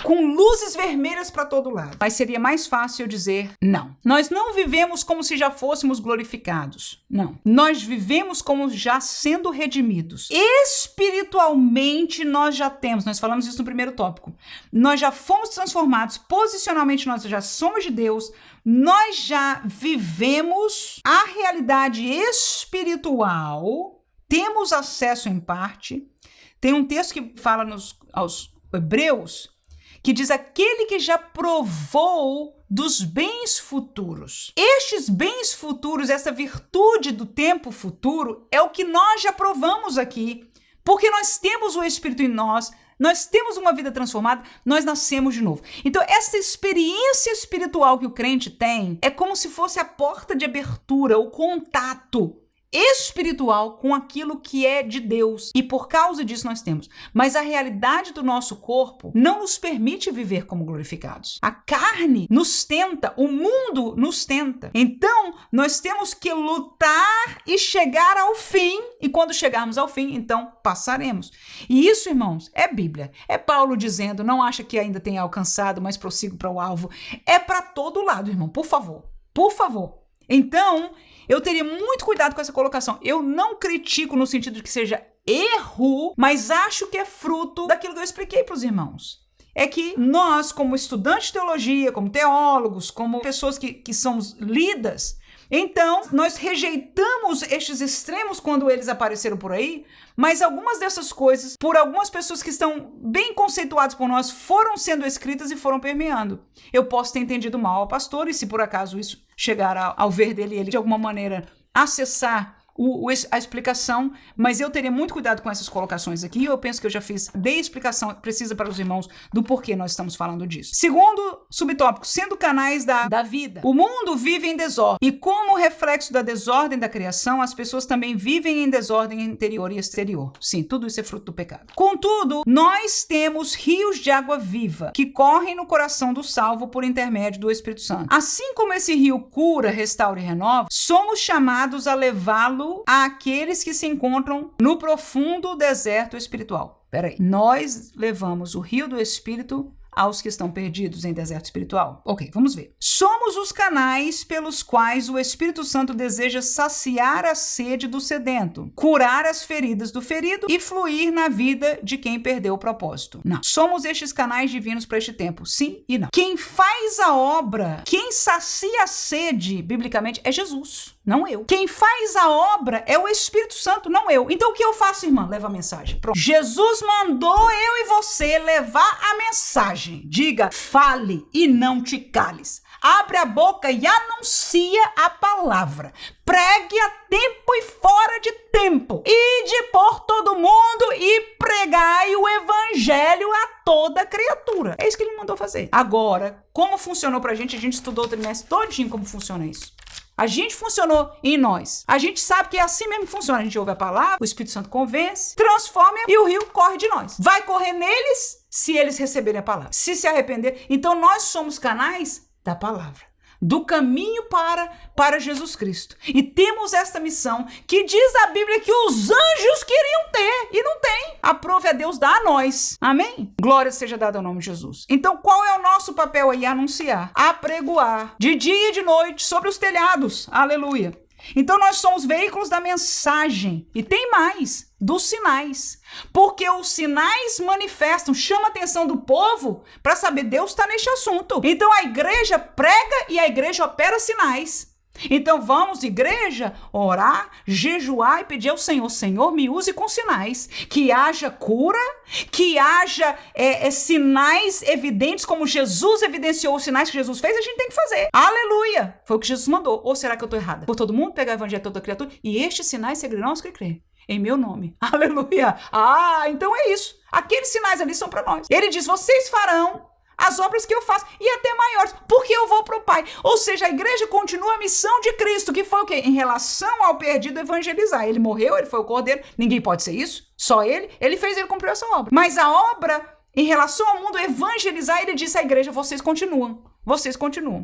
[SPEAKER 1] com luzes vermelhas para todo lado. Mas seria mais fácil eu dizer não. Nós não vivemos como se já fôssemos glorificados. Não. Nós vivemos como já sendo redimidos. Espiritualmente nós já temos, nós falamos isso no primeiro tópico, nós já fomos transformados, posicionalmente nós já somos de Deus, nós já vivemos a realidade espiritual, temos acesso em parte. Tem um texto que fala aos Hebreus, que diz aquele que já provou dos bens futuros. Estes bens futuros, essa virtude do tempo futuro, é o que nós já provamos aqui, porque nós temos o Espírito em nós temos uma vida transformada, nós nascemos de novo. Então, essa experiência espiritual que o crente tem é como se fosse a porta de abertura, o contato espiritual com aquilo que é de Deus. E por causa disso nós temos. Mas a realidade do nosso corpo não nos permite viver como glorificados. A carne nos tenta, o mundo nos tenta. Então, nós temos que lutar e chegar ao fim. E quando chegarmos ao fim, então passaremos. E isso, irmãos, é Bíblia. É Paulo dizendo, não acha que ainda tem alcançado, mas prossigo para o alvo. É para todo lado, irmão. Por favor. Por favor. Então, eu teria muito cuidado com essa colocação. Eu não critico no sentido de que seja erro, mas acho que é fruto daquilo que eu expliquei para os irmãos. É que nós, como estudantes de teologia, como teólogos, como pessoas que somos lidas, então nós rejeitamos estes extremos quando eles apareceram por aí, mas algumas dessas coisas, por algumas pessoas que estão bem conceituadas por nós, foram sendo escritas e foram permeando. Eu posso ter entendido mal ao pastor, e se por acaso isso chegar ao ver dele, ele de alguma maneira acessar a explicação, mas eu teria muito cuidado com essas colocações aqui. Eu penso que eu já dei explicação precisa para os irmãos do porquê nós estamos falando disso. Segundo subtópico, sendo canais da vida. O mundo vive em desordem, e como reflexo da desordem da criação, as pessoas também vivem em desordem interior e exterior. Sim, tudo isso é fruto do pecado. Contudo, nós temos rios de água viva que correm no coração do salvo por intermédio do Espírito Santo. Assim como esse rio cura, restaura e renova, somos chamados a levá-lo àqueles que se encontram no profundo deserto espiritual. Peraí, nós levamos o rio do Espírito aos que estão perdidos em deserto espiritual? Ok, vamos ver. Somos os canais pelos quais o Espírito Santo deseja saciar a sede do sedento, curar as feridas do ferido e fluir na vida de quem perdeu o propósito. Não. Somos estes canais divinos para este tempo? Sim e não. Quem faz a obra, quem sacia a sede, biblicamente, é Jesus. não eu. Quem faz a obra é o Espírito Santo, não eu. Então o que eu faço, irmã? Leva a mensagem. Pronto. Jesus mandou eu e você levar a mensagem. Diga, fale e não te cales. Abre a boca e anuncia a palavra. Pregue a tempo e fora de tempo. Ide por todo mundo e pregai o evangelho a toda criatura. É isso que ele mandou fazer. Agora, como funcionou pra gente? A gente estudou o trimestre todinho como funciona isso. A gente funcionou em nós. A gente sabe que é assim mesmo que funciona. A gente ouve a palavra, o Espírito Santo convence, transforma e o rio corre de nós. Vai correr neles se eles receberem a palavra. Se arrepender. Então nós somos canais da palavra, do caminho para Jesus Cristo. E temos esta missão que diz a Bíblia que os anjos queriam ter e não tem. Aprove a Deus dar a nós. Amém? Glória seja dada ao nome de Jesus. Então qual é o nosso papel aí? Anunciar, apregoar, de dia e de noite, sobre os telhados. Aleluia. Então nós somos veículos da mensagem. E tem mais, dos sinais. Porque os sinais manifestam, chama a atenção do povo para saber, Deus está neste assunto. Então a igreja prega e a igreja opera sinais. Então vamos, igreja, orar, jejuar e pedir ao Senhor, Senhor, me use com sinais, que haja cura, que haja sinais evidentes, como Jesus evidenciou os sinais que Jesus fez, a gente tem que fazer. Aleluia! Foi o que Jesus mandou. Ou será que eu estou errada? Por todo mundo pegar o evangelho de toda criatura, e estes sinais seguirão os que crê. Em meu nome. Aleluia! Então é isso. Aqueles sinais ali são para nós. Ele diz, vocês farão as obras que eu faço, e até maiores, porque eu vou para o Pai. Ou seja, a igreja continua a missão de Cristo, que foi o quê? Em relação ao perdido, evangelizar. Ele morreu, ele foi o cordeiro, ninguém pode ser isso, só ele fez, ele cumpriu essa obra. Mas a obra, em relação ao mundo, evangelizar, ele disse à igreja, vocês continuam,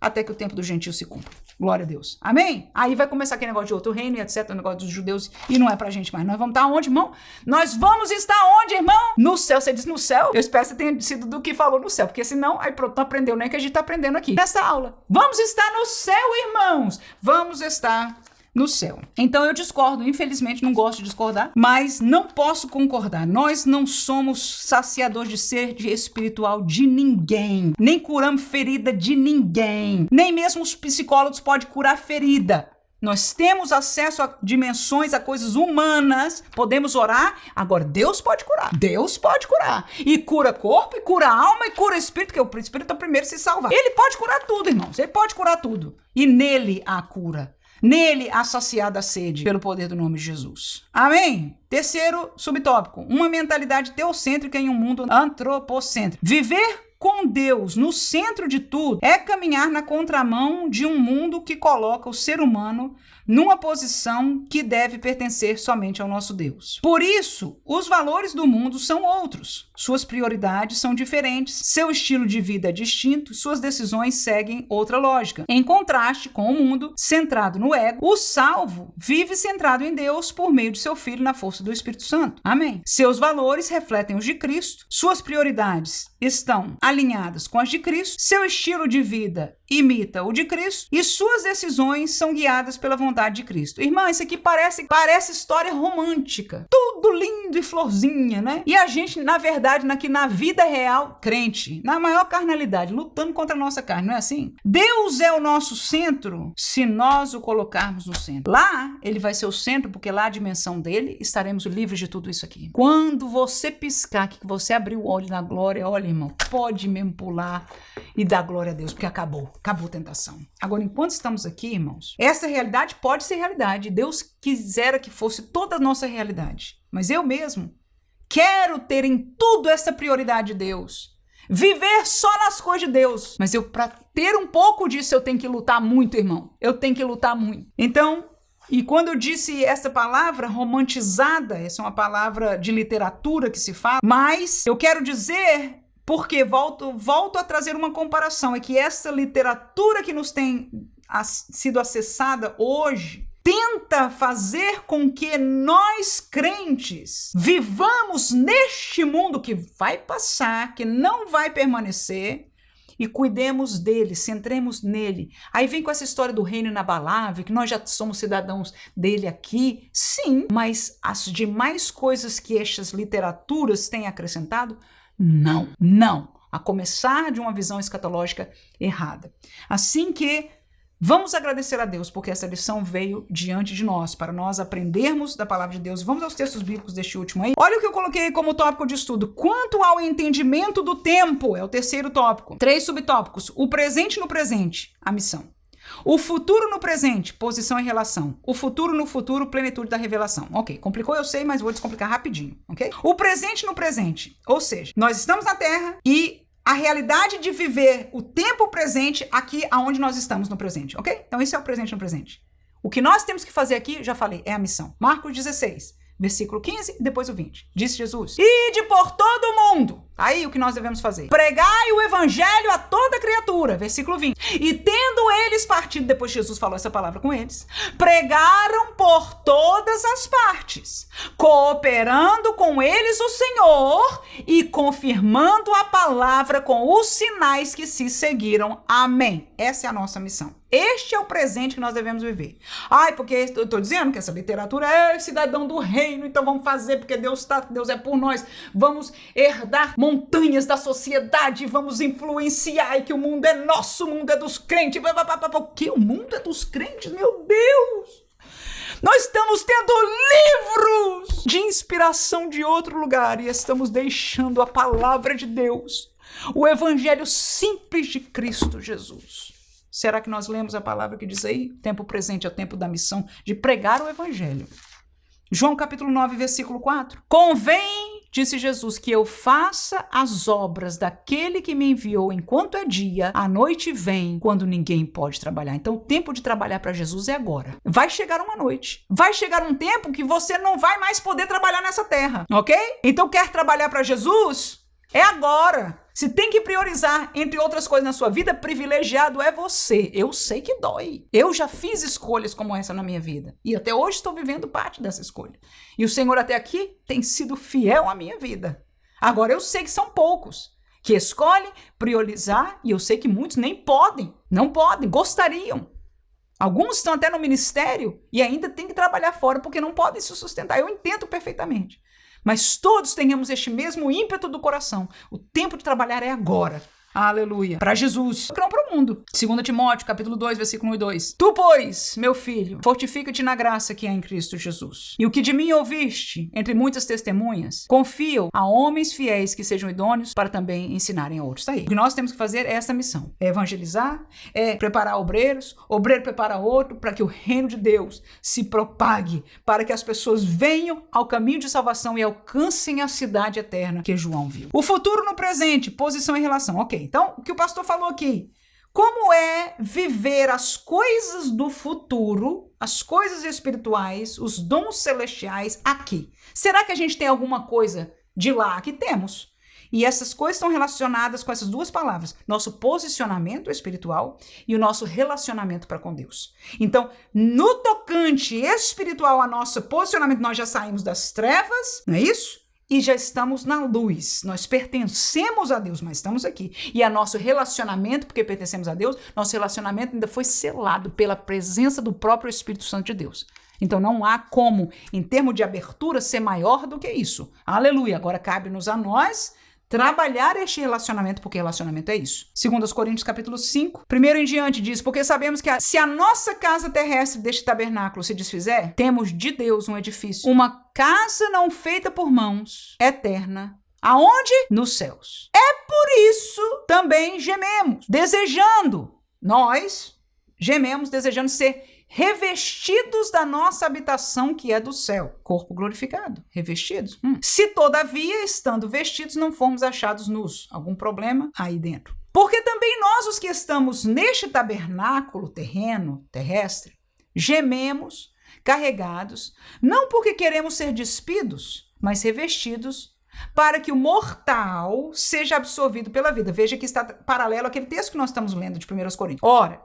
[SPEAKER 1] até que o tempo do gentio se cumpra. Glória a Deus. Amém? Aí vai começar aquele negócio de outro reino e etc, o negócio dos judeus, e não é pra gente mais. Nós vamos estar onde, irmão? Nós vamos estar onde, irmão? No céu. Você diz no céu? Eu espero que você tenha sido do que falou no céu, porque senão, aí pronto, não aprendeu nem o que a gente tá aprendendo aqui nessa aula. Vamos estar no céu, irmãos. Vamos estar no céu. Então eu discordo, infelizmente não gosto de discordar, mas não posso concordar. Nós não somos saciadores de sede espiritual de ninguém, nem curamos ferida de ninguém, nem mesmo os psicólogos podem curar ferida. Nós temos acesso a dimensões, a coisas humanas, podemos orar, agora Deus pode curar. Deus pode curar. E cura corpo, e cura alma, e cura espírito, que o espírito é o primeiro a se salvar. Ele pode curar tudo, irmãos, ele pode curar tudo. E nele há cura. Nele há saciada a sede, pelo poder do nome de Jesus. Amém? Terceiro subtópico, uma mentalidade teocêntrica em um mundo antropocêntrico. Viver com Deus no centro de tudo é caminhar na contramão de um mundo que coloca o ser humano numa posição que deve pertencer somente ao nosso Deus. Por isso, os valores do mundo são outros. Suas prioridades são diferentes, seu estilo de vida é distinto, suas decisões seguem outra lógica. Em contraste com o mundo centrado no ego, o salvo vive centrado em Deus por meio de seu Filho na força do Espírito Santo. Amém. Seus valores refletem os de Cristo, suas prioridades estão alinhadas com as de Cristo, seu estilo de vida imita o de Cristo e suas decisões são guiadas pela vontade de Cristo. Irmã, isso aqui parece história romântica. Tudo lindo e florzinha, né? E a gente, na verdade, na vida real, crente, na maior carnalidade, lutando contra a nossa carne, não é assim? Deus é o nosso centro se nós o colocarmos no centro. Lá, ele vai ser o centro, porque lá a dimensão dele, estaremos livres de tudo isso aqui. Quando você piscar, que você abrir o olho na glória, olha, irmão, pode mesmo pular e dar glória a Deus, porque acabou a tentação. Agora, enquanto estamos aqui, irmãos, essa realidade pode ser realidade. Deus quisera que fosse toda a nossa realidade. Mas eu mesmo quero ter em tudo essa prioridade de Deus. Viver só nas coisas de Deus. Mas para ter um pouco disso, eu tenho que lutar muito, irmão. Eu tenho que lutar muito. Então, e quando eu disse essa palavra romantizada, essa é uma palavra de literatura que se fala, mas eu quero dizer, porque volto a trazer uma comparação, é que essa literatura que nos tem sido acessada hoje tenta fazer com que nós, crentes, vivamos neste mundo que vai passar, que não vai permanecer, e cuidemos dele, centremos nele. Aí vem com essa história do reino inabalável, que nós já somos cidadãos dele aqui. Sim, mas as demais coisas que estas literaturas têm acrescentado, não. A começar de uma visão escatológica errada. Assim que Vamos agradecer a Deus porque essa lição veio diante de nós, para nós aprendermos da palavra de Deus. Vamos aos textos bíblicos deste último aí. Olha o que eu coloquei como tópico de estudo. Quanto ao entendimento do tempo, é o terceiro tópico. 3 subtópicos. O presente no presente, a missão. O futuro no presente, posição e relação. O futuro no futuro, plenitude da revelação. Ok, complicou, eu sei, mas vou descomplicar rapidinho, ok? O presente no presente, ou seja, nós estamos na Terra e a realidade de viver o tempo presente aqui aonde nós estamos no presente, ok? Então esse é o presente no presente. O que nós temos que fazer aqui, já falei, é a missão. Marcos 16, versículo 15 e depois o 20. Disse Jesus: Ide por todo o mundo. Aí o que nós devemos fazer? Pregai o evangelho a toda criatura. Versículo 20. E tendo eles partido, depois Jesus falou essa palavra com eles, pregaram por todas as partes, cooperando com eles o Senhor e confirmando a palavra com os sinais que se seguiram. Amém. Essa é a nossa missão. Este é o presente que nós devemos viver. Ai, porque eu estou dizendo que essa literatura é cidadão do reino, então vamos fazer porque Deus é por nós. Vamos herdar montanhas da sociedade, vamos influenciar e que o mundo é nosso, o mundo é dos crentes. O que? O mundo é dos crentes? Meu Deus! Nós estamos tendo livros de inspiração de outro lugar e estamos deixando a palavra de Deus, o evangelho simples de Cristo Jesus. Será que nós lemos a palavra que diz aí? Tempo presente é o tempo da missão de pregar o evangelho. João capítulo 9, versículo 4. Convém, disse Jesus, que eu faça as obras daquele que me enviou enquanto é dia, a noite vem, quando ninguém pode trabalhar. Então o tempo de trabalhar para Jesus é agora. Vai chegar uma noite. Vai chegar um tempo que você não vai mais poder trabalhar nessa terra, ok? Então quer trabalhar para Jesus? É agora. Se tem que priorizar, entre outras coisas na sua vida, privilegiado é você. Eu sei que dói. Eu já fiz escolhas como essa na minha vida. E até hoje estou vivendo parte dessa escolha. E o Senhor até aqui tem sido fiel à minha vida. Agora eu sei que são poucos que escolhem priorizar e eu sei que muitos nem podem. Não podem, gostariam. Alguns estão até no ministério e ainda têm que trabalhar fora porque não podem se sustentar. Eu entendo perfeitamente. Mas todos tenhamos este mesmo ímpeto do coração. O tempo de trabalhar é agora. Aleluia. Para Jesus. Não para o mundo. 2 Timóteo, capítulo 2, versículo 1 e 2. Tu, pois, meu filho, fortifica-te na graça que há em Cristo Jesus. E o que de mim ouviste, entre muitas testemunhas, confia a homens fiéis que sejam idôneos para também ensinarem a outros. Tá aí. O que nós temos que fazer é essa missão. É evangelizar, é preparar obreiros, obreiro prepara outro para que o reino de Deus se propague, para que as pessoas venham ao caminho de salvação e alcancem a cidade eterna que João viu. O futuro no presente, posição e relação. Ok. Então, o que o pastor falou aqui, como é viver as coisas do futuro, as coisas espirituais, os dons celestiais aqui? Será que a gente tem alguma coisa de lá? Aqui temos. E essas coisas estão relacionadas com essas duas palavras, nosso posicionamento espiritual e o nosso relacionamento para com Deus. Então, no tocante espiritual, a nosso posicionamento, nós já saímos das trevas, não é isso? E já estamos na luz, nós pertencemos a Deus, mas estamos aqui. E a nosso relacionamento, porque pertencemos a Deus, nosso relacionamento ainda foi selado pela presença do próprio Espírito Santo de Deus. Então não há como, em termos de abertura, ser maior do que isso. Aleluia, agora cabe-nos a nós trabalhar este relacionamento, porque relacionamento é isso. 2 Coríntios capítulo 5, primeiro em diante diz, porque sabemos que se a nossa casa terrestre deste tabernáculo se desfizer, temos de Deus um edifício, uma casa não feita por mãos, eterna. Aonde? Nos céus. É por isso também gememos, desejando ser revestidos da nossa habitação que é do céu. Corpo glorificado, revestidos. Se todavia, estando vestidos, não formos achados nus. Algum problema aí dentro. Porque também nós, os que estamos neste tabernáculo terrestre, gememos, carregados, não porque queremos ser despidos, mas revestidos, para que o mortal seja absorvido pela vida. Veja que está paralelo àquele texto que nós estamos lendo de 1 Coríntios. Ora,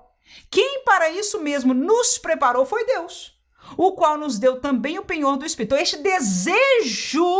[SPEAKER 1] quem para isso mesmo nos preparou foi Deus, o qual nos deu também o penhor do Espírito. Então, este desejo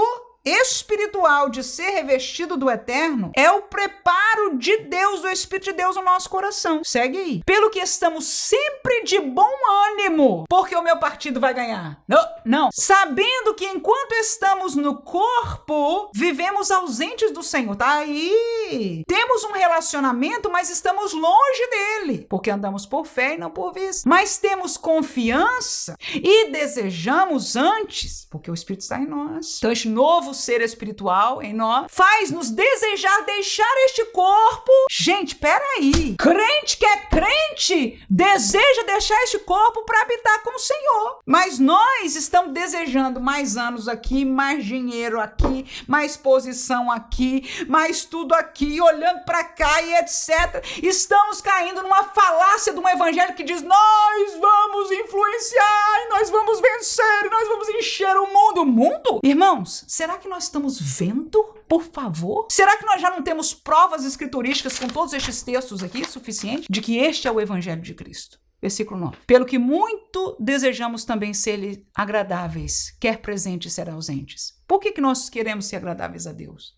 [SPEAKER 1] espiritual de ser revestido do eterno é o preparo de Deus, do Espírito de Deus no nosso coração. Segue aí. Pelo que estamos sempre de bom ânimo, porque o meu partido vai ganhar. Não. Sabendo que enquanto estamos no corpo, vivemos ausentes do Senhor. Tá aí. Temos um relacionamento, mas estamos longe dele, porque andamos por fé e não por vista. Mas temos confiança e desejamos antes, porque o Espírito está em nós. Então este novo ser espiritual em nós faz-nos desejar deixar este corpo. Gente, peraí. Crente que é crente deseja deixar este corpo para habitar com o Senhor. Mas nós estamos desejando mais anos aqui, mais dinheiro aqui, mais posição aqui, mais tudo aqui, olhando para cá e etc. Estamos caindo numa falácia de um evangelho que diz: nós vamos influenciar, e nós vamos vencer, e nós vamos encher o mundo. O mundo? Irmãos, será que nós estamos vendo? Por favor? Será que nós já não temos provas escriturísticas com todos estes textos aqui suficiente de que este é o evangelho de Cristo? Versículo 9. Pelo que muito desejamos também ser-lhe agradáveis, quer presentes, ser ausentes. Por que nós queremos ser agradáveis a Deus?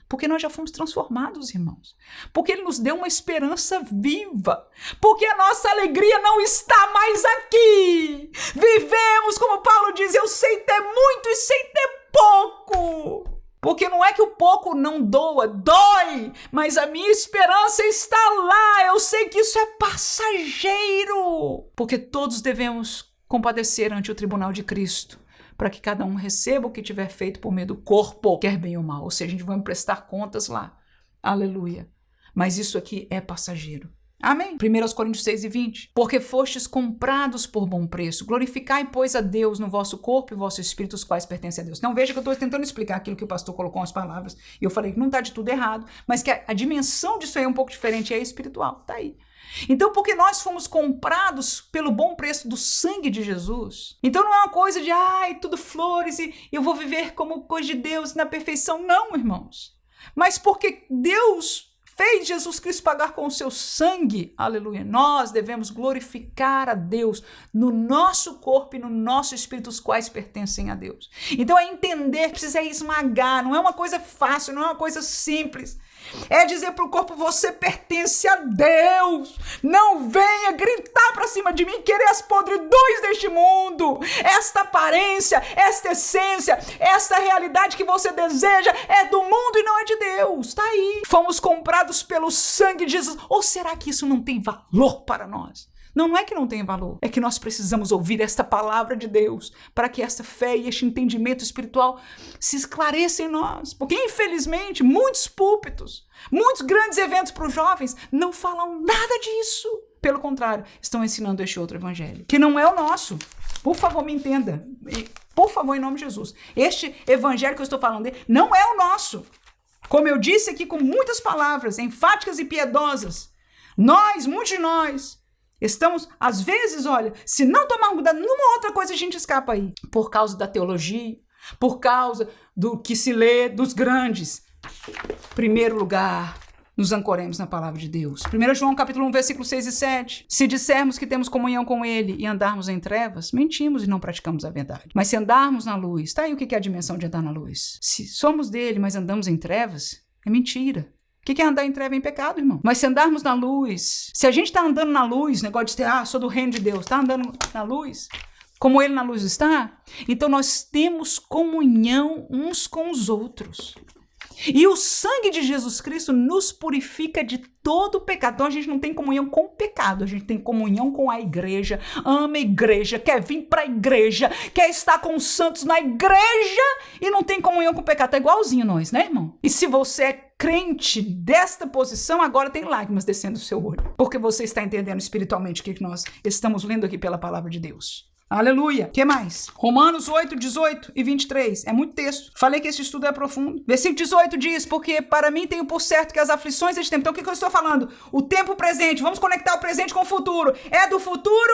[SPEAKER 1] Porque nós já fomos transformados, irmãos. Porque Ele nos deu uma esperança viva. Porque a nossa alegria não está mais aqui. Vivemos, como Paulo diz, eu sei ter muito e sei ter pouco. Porque não é que o pouco não doa, dói, mas a minha esperança está lá. Eu sei que isso é passageiro. Porque todos devemos compadecer ante o tribunal de Cristo, para que cada um receba o que tiver feito por meio do corpo, quer bem ou mal. Ou seja, a gente vai prestar contas lá. Aleluia. Mas isso aqui é passageiro. Amém. 1 Coríntios 6:20. Porque fostes comprados por bom preço. Glorificai, pois, a Deus no vosso corpo e vosso espírito, os quais pertencem a Deus. Então veja que eu estou tentando explicar aquilo que o pastor colocou as palavras. E eu falei que não está de tudo errado, mas que a dimensão disso aí é um pouco diferente, é espiritual. Está aí. Então, porque nós fomos comprados pelo bom preço do sangue de Jesus, então não é uma coisa de, tudo flores e eu vou viver como coisa de Deus na perfeição. Não, irmãos. Mas porque Deus fez Jesus Cristo pagar com o seu sangue, aleluia, nós devemos glorificar a Deus no nosso corpo e no nosso espírito, os quais pertencem a Deus. Então é entender que precisa esmagar, não é uma coisa fácil, não é uma coisa simples. É dizer para o corpo: você pertence a Deus. Não venha gritar para cima de mim, querer as podridões deste mundo. Esta aparência, esta essência, esta realidade que você deseja é do mundo e não é de Deus. Está aí. Fomos comprados pelo sangue de Jesus. Ou será que isso não tem valor para nós? Não é que não tem valor, é que nós precisamos ouvir esta palavra de Deus para que esta fé e este entendimento espiritual se esclareçam em nós. Porque, infelizmente, muitos púlpitos, muitos grandes eventos para os jovens não falam nada disso. Pelo contrário, estão ensinando este outro evangelho, que não é o nosso. Por favor, me entenda. Por favor, em nome de Jesus. Este evangelho que eu estou falando dele não é o nosso. Como eu disse aqui com muitas palavras enfáticas e piedosas, muitos de nós, estamos, às vezes, olha, se não tomarmos cuidado numa outra coisa, a gente escapa aí. Por causa da teologia, por causa do que se lê dos grandes. Primeiro lugar, nos ancoremos na palavra de Deus. 1 João capítulo 1, versículos 6 e 7. Se dissermos que temos comunhão com Ele e andarmos em trevas, mentimos e não praticamos a verdade. Mas se andarmos na luz, tá aí o que é a dimensão de andar na luz. Se somos dele, mas andamos em trevas, é mentira. O que é andar em treva em pecado, irmão? Mas se andarmos na luz, se a gente está andando na luz, negócio de ter, sou do reino de Deus, está andando na luz, como ele na luz está, então nós temos comunhão uns com os outros. E o sangue de Jesus Cristo nos purifica de todo o pecado. Então a gente não tem comunhão com o pecado, a gente tem comunhão com a igreja, ama a igreja, quer vir para a igreja, quer estar com os santos na igreja e não tem comunhão com o pecado. Tá igualzinho nós, né, irmão? E se você é crente desta posição, agora tem lágrimas descendo do seu olho, porque você está entendendo espiritualmente o que nós estamos lendo aqui pela palavra de Deus. Aleluia. O que mais? Romanos 8, 18 e 23. É muito texto. Falei que esse estudo é profundo. Versículo 18 diz: porque para mim tenho por certo que as aflições deste tempo... Então o que eu estou falando? O tempo presente. Vamos conectar o presente com o futuro. É do futuro,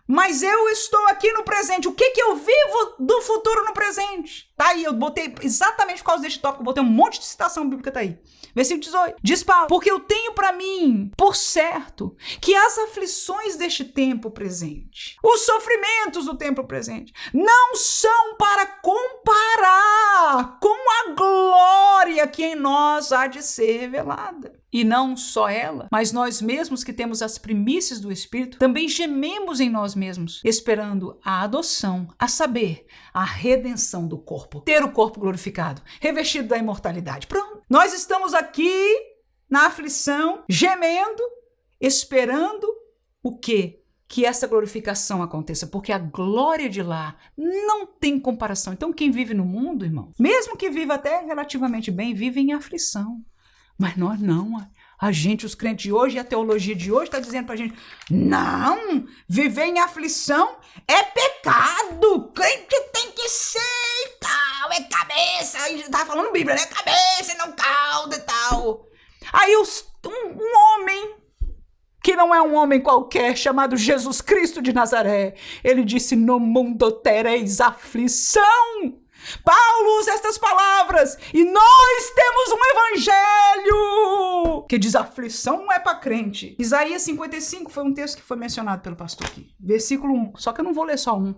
[SPEAKER 1] mas eu estou aqui no presente. O que eu vivo do futuro no presente? Tá aí, eu botei exatamente por causa deste tópico, eu botei um monte de citação bíblica, tá aí. Versículo 18. Diz Paulo: porque eu tenho para mim, por certo, que as aflições deste tempo presente, os sofrimentos do tempo presente, não são para comparar com a glória que em nós há de ser revelada. E não só ela, mas nós mesmos que temos as primícias do Espírito, também gememos em nós mesmos, esperando a adoção, a saber, a redenção do corpo. Ter o corpo glorificado, revestido da imortalidade. Pronto. Nós estamos aqui na aflição, gemendo, esperando o quê? Que essa glorificação aconteça, porque a glória de lá não tem comparação. Então quem vive no mundo, irmão, mesmo que viva até relativamente bem, vive em aflição. Mas nós não, a gente, os crentes de hoje, e a teologia de hoje está dizendo pra gente, não, viver em aflição é pecado, crente tem que ser e tal, é cabeça, a gente tá falando Bíblia, né, cabeça e não cauda e tal. Aí um homem, que não é um homem qualquer, chamado Jesus Cristo de Nazaré, ele disse, no mundo tereis aflição. Paulo usa estas palavras e nós temos um evangelho que diz aflição não é para crente. Isaías 55 foi um texto que foi mencionado pelo pastor aqui. Versículo 1, só que eu não vou ler só um.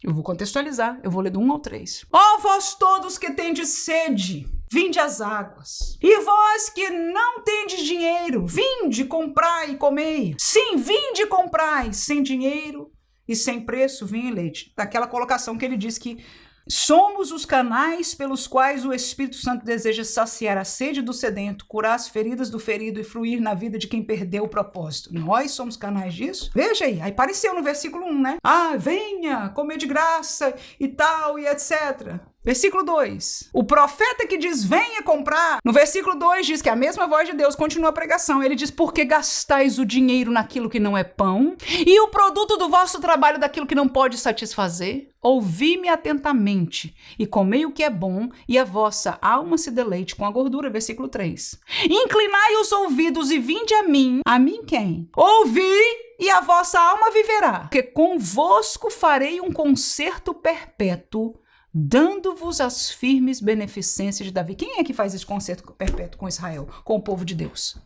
[SPEAKER 1] Eu vou contextualizar, eu vou ler do 1 ao 3. Ó vós todos que tendes sede, vinde às águas. E vós que não tendes dinheiro, vinde, comprai e comei. Sim, vinde, comprai, sem dinheiro e sem preço, vinho e leite. Daquela colocação que ele diz que somos os canais pelos quais o Espírito Santo deseja saciar a sede do sedento, curar as feridas do ferido e fluir na vida de quem perdeu o propósito. Nós somos canais disso? Veja aí apareceu no versículo 1, né? Venha, comer de graça e tal e etc. Versículo 2, o profeta que diz, venha comprar, no versículo 2 diz que a mesma voz de Deus continua a pregação, ele diz, porque gastais o dinheiro naquilo que não é pão, e o produto do vosso trabalho daquilo que não pode satisfazer? Ouvi-me atentamente, e comei o que é bom, e a vossa alma se deleite com a gordura, versículo 3. Inclinai os ouvidos e vinde a mim quem? Ouvi, e a vossa alma viverá, porque convosco farei um concerto perpétuo, dando-vos as firmes beneficências de Davi. Quem é que faz esse concerto perpétuo com Israel, com o povo de Deus?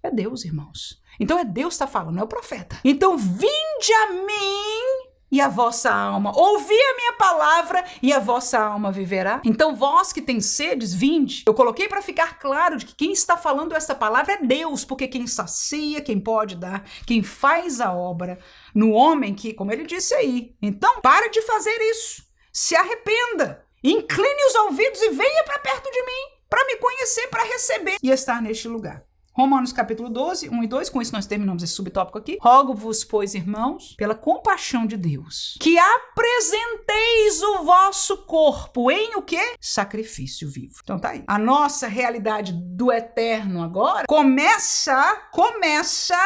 [SPEAKER 1] É Deus, irmãos. Então é Deus que está falando, não é o profeta. Então vinde a mim e a vossa alma. Ouvi a minha palavra e a vossa alma viverá. Então vós que tem sedes, vinde. Eu coloquei para ficar claro de que quem está falando essa palavra é Deus, porque quem sacia, quem pode dar, quem faz a obra no homem que, como ele disse aí. Então para de fazer isso. Se arrependa, incline os ouvidos e venha para perto de mim, para me conhecer, para receber e estar neste lugar. Romanos capítulo 12, 1 e 2, com isso nós terminamos esse subtópico aqui. Rogo-vos, pois, irmãos, pela compaixão de Deus, que apresenteis o vosso corpo em o quê? Sacrifício vivo. Então tá aí. A nossa realidade do eterno agora começa,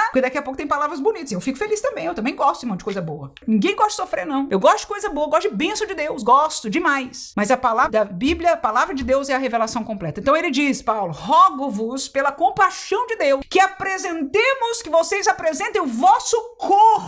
[SPEAKER 1] porque daqui a pouco tem palavras bonitas. Eu fico feliz também, eu também gosto de um monte de coisa boa. Ninguém gosta de sofrer, não. Eu gosto de coisa boa, gosto de bênção de Deus, gosto demais. Mas a palavra da Bíblia, a palavra de Deus é a revelação completa. Então ele diz, Paulo, rogo-vos pela compaixão de Deus, que vocês apresentem o vosso corpo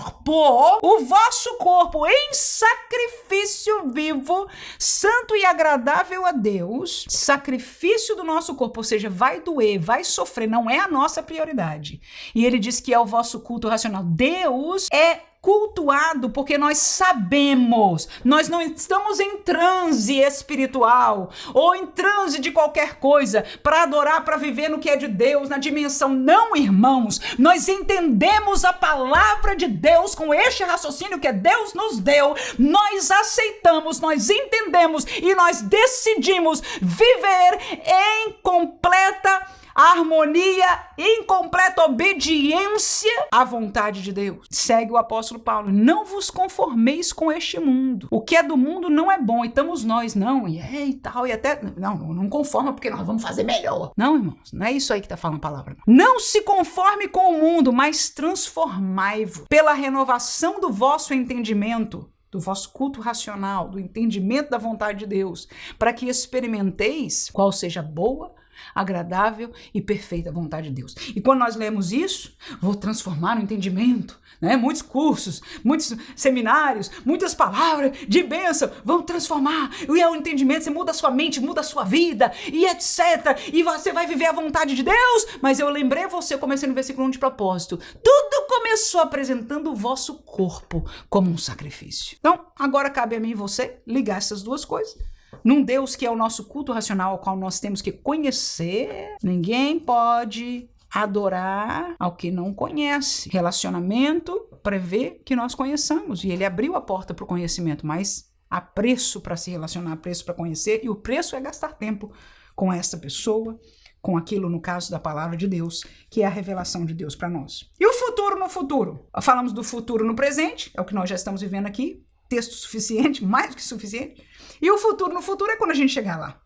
[SPEAKER 1] em sacrifício vivo, santo e agradável a Deus, sacrifício do nosso corpo, ou seja, vai doer, vai sofrer, não é a nossa prioridade. E ele diz que é o vosso culto racional. Deus é cultuado porque nós sabemos, nós não estamos em transe espiritual ou em transe de qualquer coisa para adorar, para viver no que é de Deus, na dimensão. Não, irmãos, nós entendemos a palavra de Deus com este raciocínio que Deus nos deu, nós aceitamos, nós entendemos e nós decidimos viver em completa harmonia, em completa obediência à vontade de Deus. Segue o apóstolo Paulo, não vos conformeis com este mundo. O que é do mundo não é bom, e estamos nós, não, e tal, e até, não conforma porque nós vamos fazer melhor. Não, irmãos, não é isso aí que está falando a palavra. Não se conforme com o mundo, mas transformai-vos pela renovação do vosso entendimento, do vosso culto racional, do entendimento da vontade de Deus, para que experimenteis qual seja boa, agradável e perfeita vontade de Deus. E quando nós lemos isso, vou transformar no entendimento, né? Muitos cursos, muitos seminários, muitas palavras de bênção vão transformar. E é o entendimento, você muda a sua mente, muda a sua vida e etc. E você vai viver a vontade de Deus. Mas eu lembrei você, comecei no versículo 1 de propósito. Tudo começou apresentando o vosso corpo como um sacrifício. Então, agora cabe a mim e você ligar essas duas coisas. Num Deus que é o nosso culto racional, ao qual nós temos que conhecer. Ninguém pode adorar ao que não conhece. Relacionamento prevê que nós conheçamos. E ele abriu a porta para o conhecimento, mas há preço para se relacionar, há preço para conhecer. E o preço é gastar tempo com essa pessoa, com aquilo, no caso da palavra de Deus, que é a revelação de Deus para nós. E o futuro no futuro? Falamos do futuro no presente, é o que nós já estamos vivendo aqui. Texto suficiente, mais do que suficiente. E o futuro no futuro é quando a gente chegar lá.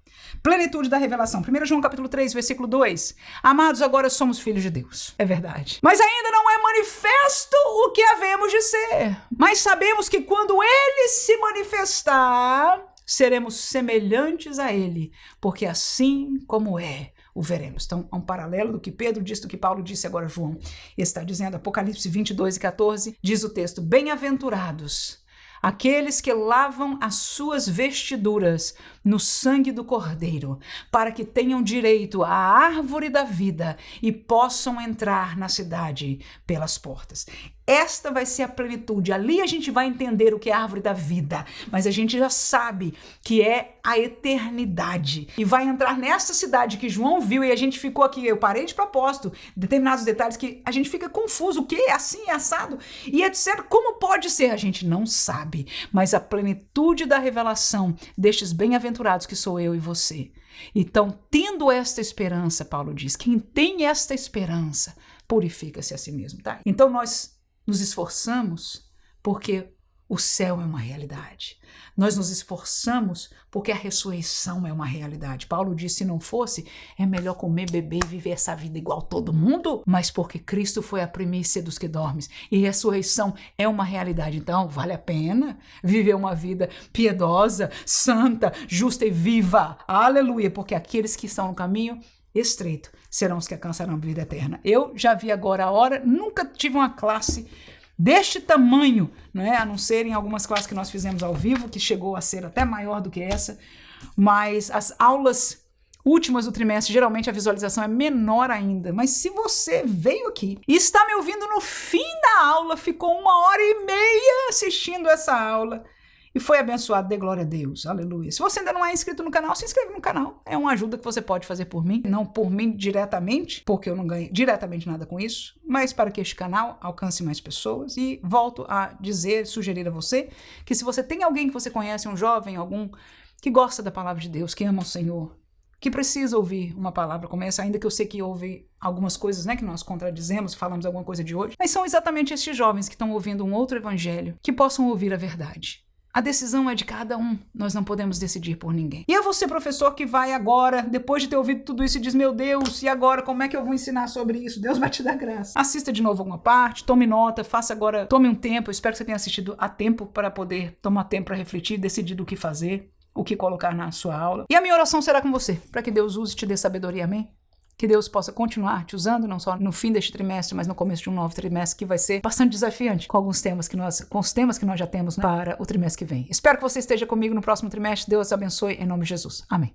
[SPEAKER 1] Plenitude da revelação. 1 João capítulo 3, versículo 2. Amados, agora somos filhos de Deus. É verdade. Mas ainda não é manifesto o que havemos de ser. Mas sabemos que quando ele se manifestar, seremos semelhantes a ele, porque assim como é, o veremos. Então, há um paralelo do que Pedro disse, do que Paulo disse, agora João está dizendo. Apocalipse 22 e 14, diz o texto: bem-aventurados aqueles que lavam as suas vestiduras no sangue do Cordeiro, para que tenham direito à árvore da vida e possam entrar na cidade pelas portas. Esta vai ser a plenitude. Ali a gente vai entender o que é a árvore da vida, mas a gente já sabe que é a eternidade. E vai entrar nessa cidade que João viu e a gente ficou aqui, eu parei de propósito, determinados detalhes que a gente fica confuso, o que é assim, é assado, e etc. Como pode ser? A gente não sabe, mas a plenitude da revelação destes bem-aventurados que sou eu e você. Então, tendo esta esperança, Paulo diz, quem tem esta esperança, purifica-se a si mesmo, tá? Então, nós nos esforçamos porque o céu é uma realidade. Nós nos esforçamos porque a ressurreição é uma realidade. Paulo disse, se não fosse, é melhor comer, beber e viver essa vida igual todo mundo, mas porque Cristo foi a primícia dos que dormem. E ressurreição é uma realidade. Então, vale a pena viver uma vida piedosa, santa, justa e viva. Aleluia, porque aqueles que estão no caminho estreito serão os que alcançarão a vida eterna. Eu já vi agora a hora, nunca tive uma classe deste tamanho, né? A não ser em algumas classes que nós fizemos ao vivo, que chegou a ser até maior do que essa, mas as aulas últimas do trimestre, geralmente a visualização é menor ainda. Mas se você veio aqui e está me ouvindo no fim da aula, ficou 1h30 assistindo essa aula, e foi abençoado, dê glória a Deus, aleluia. Se você ainda não é inscrito no canal, se inscreve no canal. É uma ajuda que você pode fazer por mim, não por mim diretamente, porque eu não ganho diretamente nada com isso, mas para que este canal alcance mais pessoas. E volto a dizer, sugerir a você, que se você tem alguém que você conhece, um jovem, algum que gosta da palavra de Deus, que ama o Senhor, que precisa ouvir uma palavra como essa, ainda que eu sei que houve algumas coisas, né, que nós contradizemos, falamos alguma coisa de hoje, mas são exatamente estes jovens que estão ouvindo um outro evangelho, que possam ouvir a verdade. A decisão é de cada um, nós não podemos decidir por ninguém. E é você, professor, que vai agora, depois de ter ouvido tudo isso e diz, meu Deus, e agora como é que eu vou ensinar sobre isso? Deus vai te dar graça. Assista de novo alguma parte, tome nota, faça agora, tome um tempo, eu espero que você tenha assistido a tempo para poder tomar tempo para refletir, decidir do que fazer, o que colocar na sua aula. E a minha oração será com você, para que Deus use e te dê sabedoria, amém? Que Deus possa continuar te usando, não só no fim deste trimestre, mas no começo de um novo trimestre, que vai ser bastante desafiante com os temas que nós já temos, né, para o trimestre que vem. Espero que você esteja comigo no próximo trimestre. Deus abençoe em nome de Jesus. Amém.